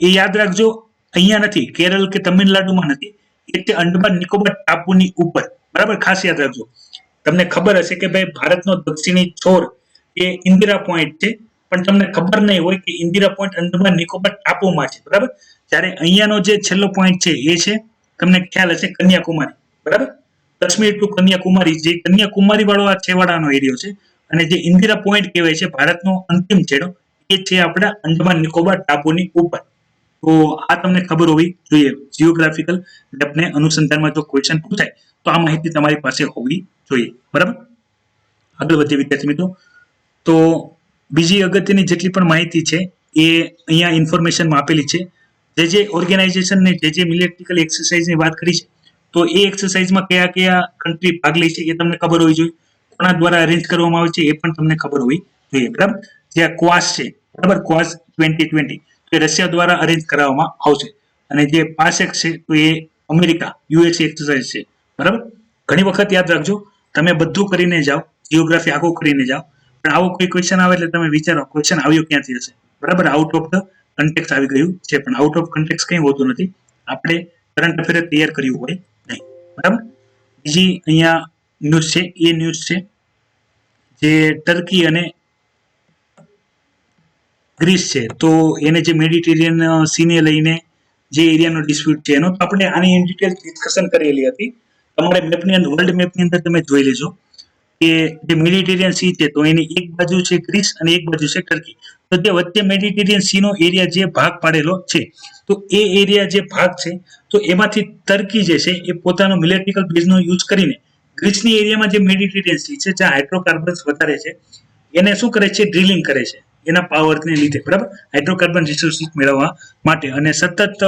એ યાદ રાખજો અહીંયા નથી, કેરળ કે તમિલનાડુમાં નથી, એ છે અંડમાન નિકોબાર ટાપુની ઉપર બરાબર. ખાસ યાદ રાખજો. તમને ખબર હશે કે ભાઈ ભારતનો દક્ષિણી છોર એ ઇન્દિરા પોઈન્ટ છે પણ તમને ખબર નહીં હોય કે ઇન્દિરા પોઈન્ટ અંડમાન નિકોબાર ટાપુમાં છે બરાબર. જ્યારે અહીંયાનો જે છેલ્લો પોઈન્ટ છે એ છે તમને ખ્યાલ હશે કન્યાકુમારી બરાબર. કાશ્મીર ટુ કન્યાકુમારી જે કન્યાકુમારી વાળો આ છેવાડાનો એરિયો છે. અને જે ઇન્દિરા પોઈન્ટ કહેવાય છે ભારતનો અંતિમ છેડો એ છે આપણા અંડમાન નિકોબાર ટાપુની ઉપર. તો આ તમને ખબર હોવી જોઈએ. જીઓગ્રાફિકલ મેપને અનુસંધાનમાં જો ક્વેશ્ચન પૂછાય તો આ માહિતી તમારી પાસે હોવી જોઈએ બરાબર. આગળ વધીએ વિદ્યાર્થી મિત્રો. તો બીજી અગત્યની જેટલી પણ માહિતી છે એ અહીંયા ઇન્ફોર્મેશનમાં આપેલી છે. જે ઓર્ગેનાઇઝેશનને જે મિલિટરીકલ એક્સરસાઇઝની વાત કરી છે તો એ એક્સરસાઇઝમાં કયા કયા કન્ટ્રી ભાગ લે છે એ તમને ખબર હોવી જોઈએ. કોના દ્વારા અરેન્જ કરવામાં આવે છે એ પણ તમને ખબર હોવી જોઈએ બરાબર. જે આ ક્વાસ છે બરાબર, ક્વાસ 2020 તો એ રશિયા દ્વારા અરેન્જ કરાવવામાં આવશે. અને જે પાસેક્સ છે તો એ અમેરિકા યુએસ એક્સરસાઇઝ છે બરાબર. ઘણી વખત યાદ રાખજો તમે બધું કરીને જાઓ, જીઓગ્રાફી આખું કરીને જાઓ પણ આવો કોઈ ક્વેશ્ચન આવે એટલે તમે વિચારો ક્વેશ્ચન આવ્યો ક્યાંથી હશે બરાબર. આઉટ ઓફ ધ કન્ટેક્સ આવી ગયું છે પણ આઉટ ઓફ કન્ટેક્સ કંઈ હોતું નથી. આપણે કરંટ અફેર તૈયાર કર્યું હોય નહીં બરાબર. બીજી અહીંયા ન્યૂઝ છે એ ન્યૂઝ છે જે ટર્કી અને ગ્રીસ છે તો એને જે મેડિટેરિયન સીને લઈને જે એરિયાનો ડિસ્પ્યુટ છે એનો આપણે આની ઇન ડિટેલ ડિસ્કશન કરેલી હતી. તમારે મેપની અંદર વર્લ્ડ મેપની અંદર તમે જોઈ લેજો કે જે મેડિટેરિયન સી છે તો એની એક બાજુ છે ગ્રીસ અને એક બાજુ છે ટર્કી. તો જે વચ્ચે મેડિટેરિયન સીનો એરિયા જે ભાગ પાડેલો છે તો એ એરિયા જે ભાગ છે તો એમાંથી ટર્કી જે છે એ પોતાનો મિલિટરીકલ બેઝનો યુઝ કરીને ગ્રીસની એરિયામાં જે મેડિટેરિયન સી છે, જ્યાં હાઇડ્રોકાર્બન્સ વધારે છે, એને શું કરે છે? ડ્રિલિંગ કરે છે એના પાવરને લીધે, બરાબર, હાઇડ્રોકાર્બન રિસોર્સિસ મેળવવા માટે. અને સતત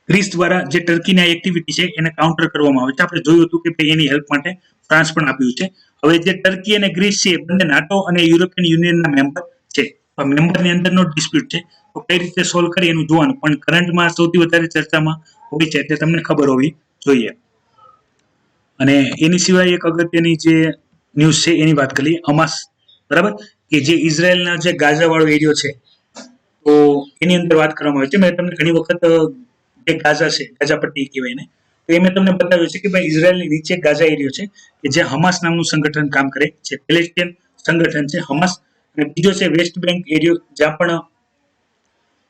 ગ્રીસ દ્વારા જે ટર્કીની એક્ટિવિટી છે એને કાઉન્ટર કરવામાં આવે છે. આપણે જોયું હતું કે ભાઈ એની હેલ્પ માટે ફ્રાન્સ પણ આપ્યું છે. હવે જે ટર્કી અને ગ્રીસ છે એ બંને નાટો અને યુરોપિયન યુનિયનના મેમ્બર છે. મેમ્બરની અંદરનો ડિસ્પ્યુટ છે, તો કઈ રીતે સોલ્વ કરી એનું જોવાનું. પણ કરંટમાં સૌથી વધારે ચર્ચામાં હોય છે એટલે તમને ખબર હોવી જોઈએ. અને એની સિવાય એક અગત્યની જે ન્યૂઝ છે એની વાત કરીએ, હમાસ, બરાબર, કે જે ઇઝરાયલના જે ગાઝા વાળો એરિયો છે, તો એની અંદર વાત કરવામાં આવી છે. મેં તમને ઘણી વખત જે ગાઝા છે, ગાઝા પટ્ટી કહેવાય ને, તો એ મેં તમને બતાવ્યું છે કે ભાઈ ઇઝરાયલની નીચે ગાઝા એરિયો છે કે જે હમાસ નામનું સંગઠન કામ કરે છે, પેલેસ્ટિયન સંગઠન છે હમાસ. અને બીજો છે વેસ્ટ બેંક એરિયો, જ્યાં પણ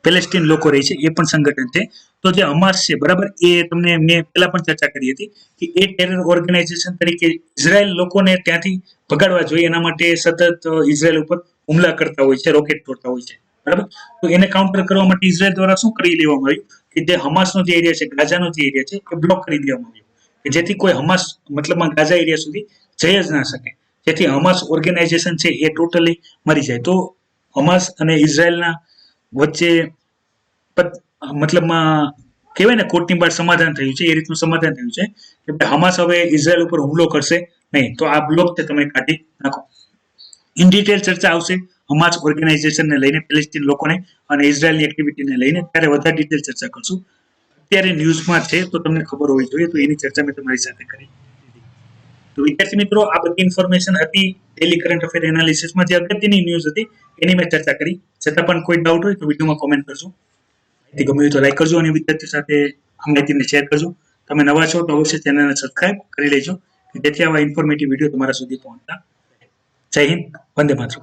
પેલેસ્ટિયન લોકો રહે છે, એ પણ સંગઠન છે. તો જે હમાસ છે, બરાબર, એ તમને મેં પહેલા પણ ચર્ચા કરી હતી કે એ ટેરર ઓર્ગેનાઇઝેશન તરીકે ઇઝરાયલ લોકોને ત્યાંથી ભગાડવા જોઈએ એના માટે સતત ઇઝરાયલ ઉપર હુમલા કરતા હોય છે, રોકેટ છોડતા હોય છે, બરાબર. તો એને કાઉન્ટર કરવા માટે ઇઝરાયલ દ્વારા શું કરી લેવામાં આવ્યું કે જે હમાસનો જે એરિયા છે, ગાઝાનો જે એરિયા છે, એ બ્લોક કરી દેવામાં આવ્યો કે જેથી કોઈ હમાસ મતલબમાં ગાઝા એરિયા સુધી જઈ જ ના શકે, જેથી હમાસ ઓર્ગેનાઇઝેશન છે એ ટોટલી મરી જાય. તો હમાસ અને ઇઝરાયલના વચ્ચે મતલબમાં કહેવાય ને કોર્ટની બહાર સમાધાન થયું છે, એ રીતનું સમાધાન થયું છે કે હમાસ હવે ઇઝરાયલ ઉપર હુમલો કરશે નહીં. તો આ બ્લોક છે તમે કાઢી નાખો. ઇન ડિટેલ ચર્ચા આવશે હમાસ ઓર્ગેનાઇઝેશનને લઈને, પેલેસ્ટીન લોકોને અને ઇઝરાયલની એક્ટિવિટીને લઈને, ત્યારે વધારે ડિટેલ ચર્ચા કરશું. અત્યારે ન્યૂઝમાં છે તો તમને ખબર હોવી જોઈએ, તો એની ચર્ચા મેં તમારી સાથે કરી. તો વિદ્યાર્થી મિત્રો, આ બધી ઇન્ફોર્મેશન હતી ડેલી કરંટ અફેર એનાલિસિસમાં જે અગત્યની ન્યૂઝ હતી એની મેં ચર્ચા કરી. છતાં પણ કોઈ ડાઉટ હોય તો વિડીયોમાં કોમેન્ટ કરજો. ગમે તો લાઈક કરજો અને વિદ્યાર્થીઓ સાથે આ માહિતીને શેર કરજો. તમે નવા છો તો અવશ્ય ચેનલને સબસ્ક્રાઇબ કરી લેજો જેથી આવા ઇન્ફોર્મેટિવ વિડીયો તમારા સુધી પહોંચતા. જય હિન્દ, વંદે માતરમ.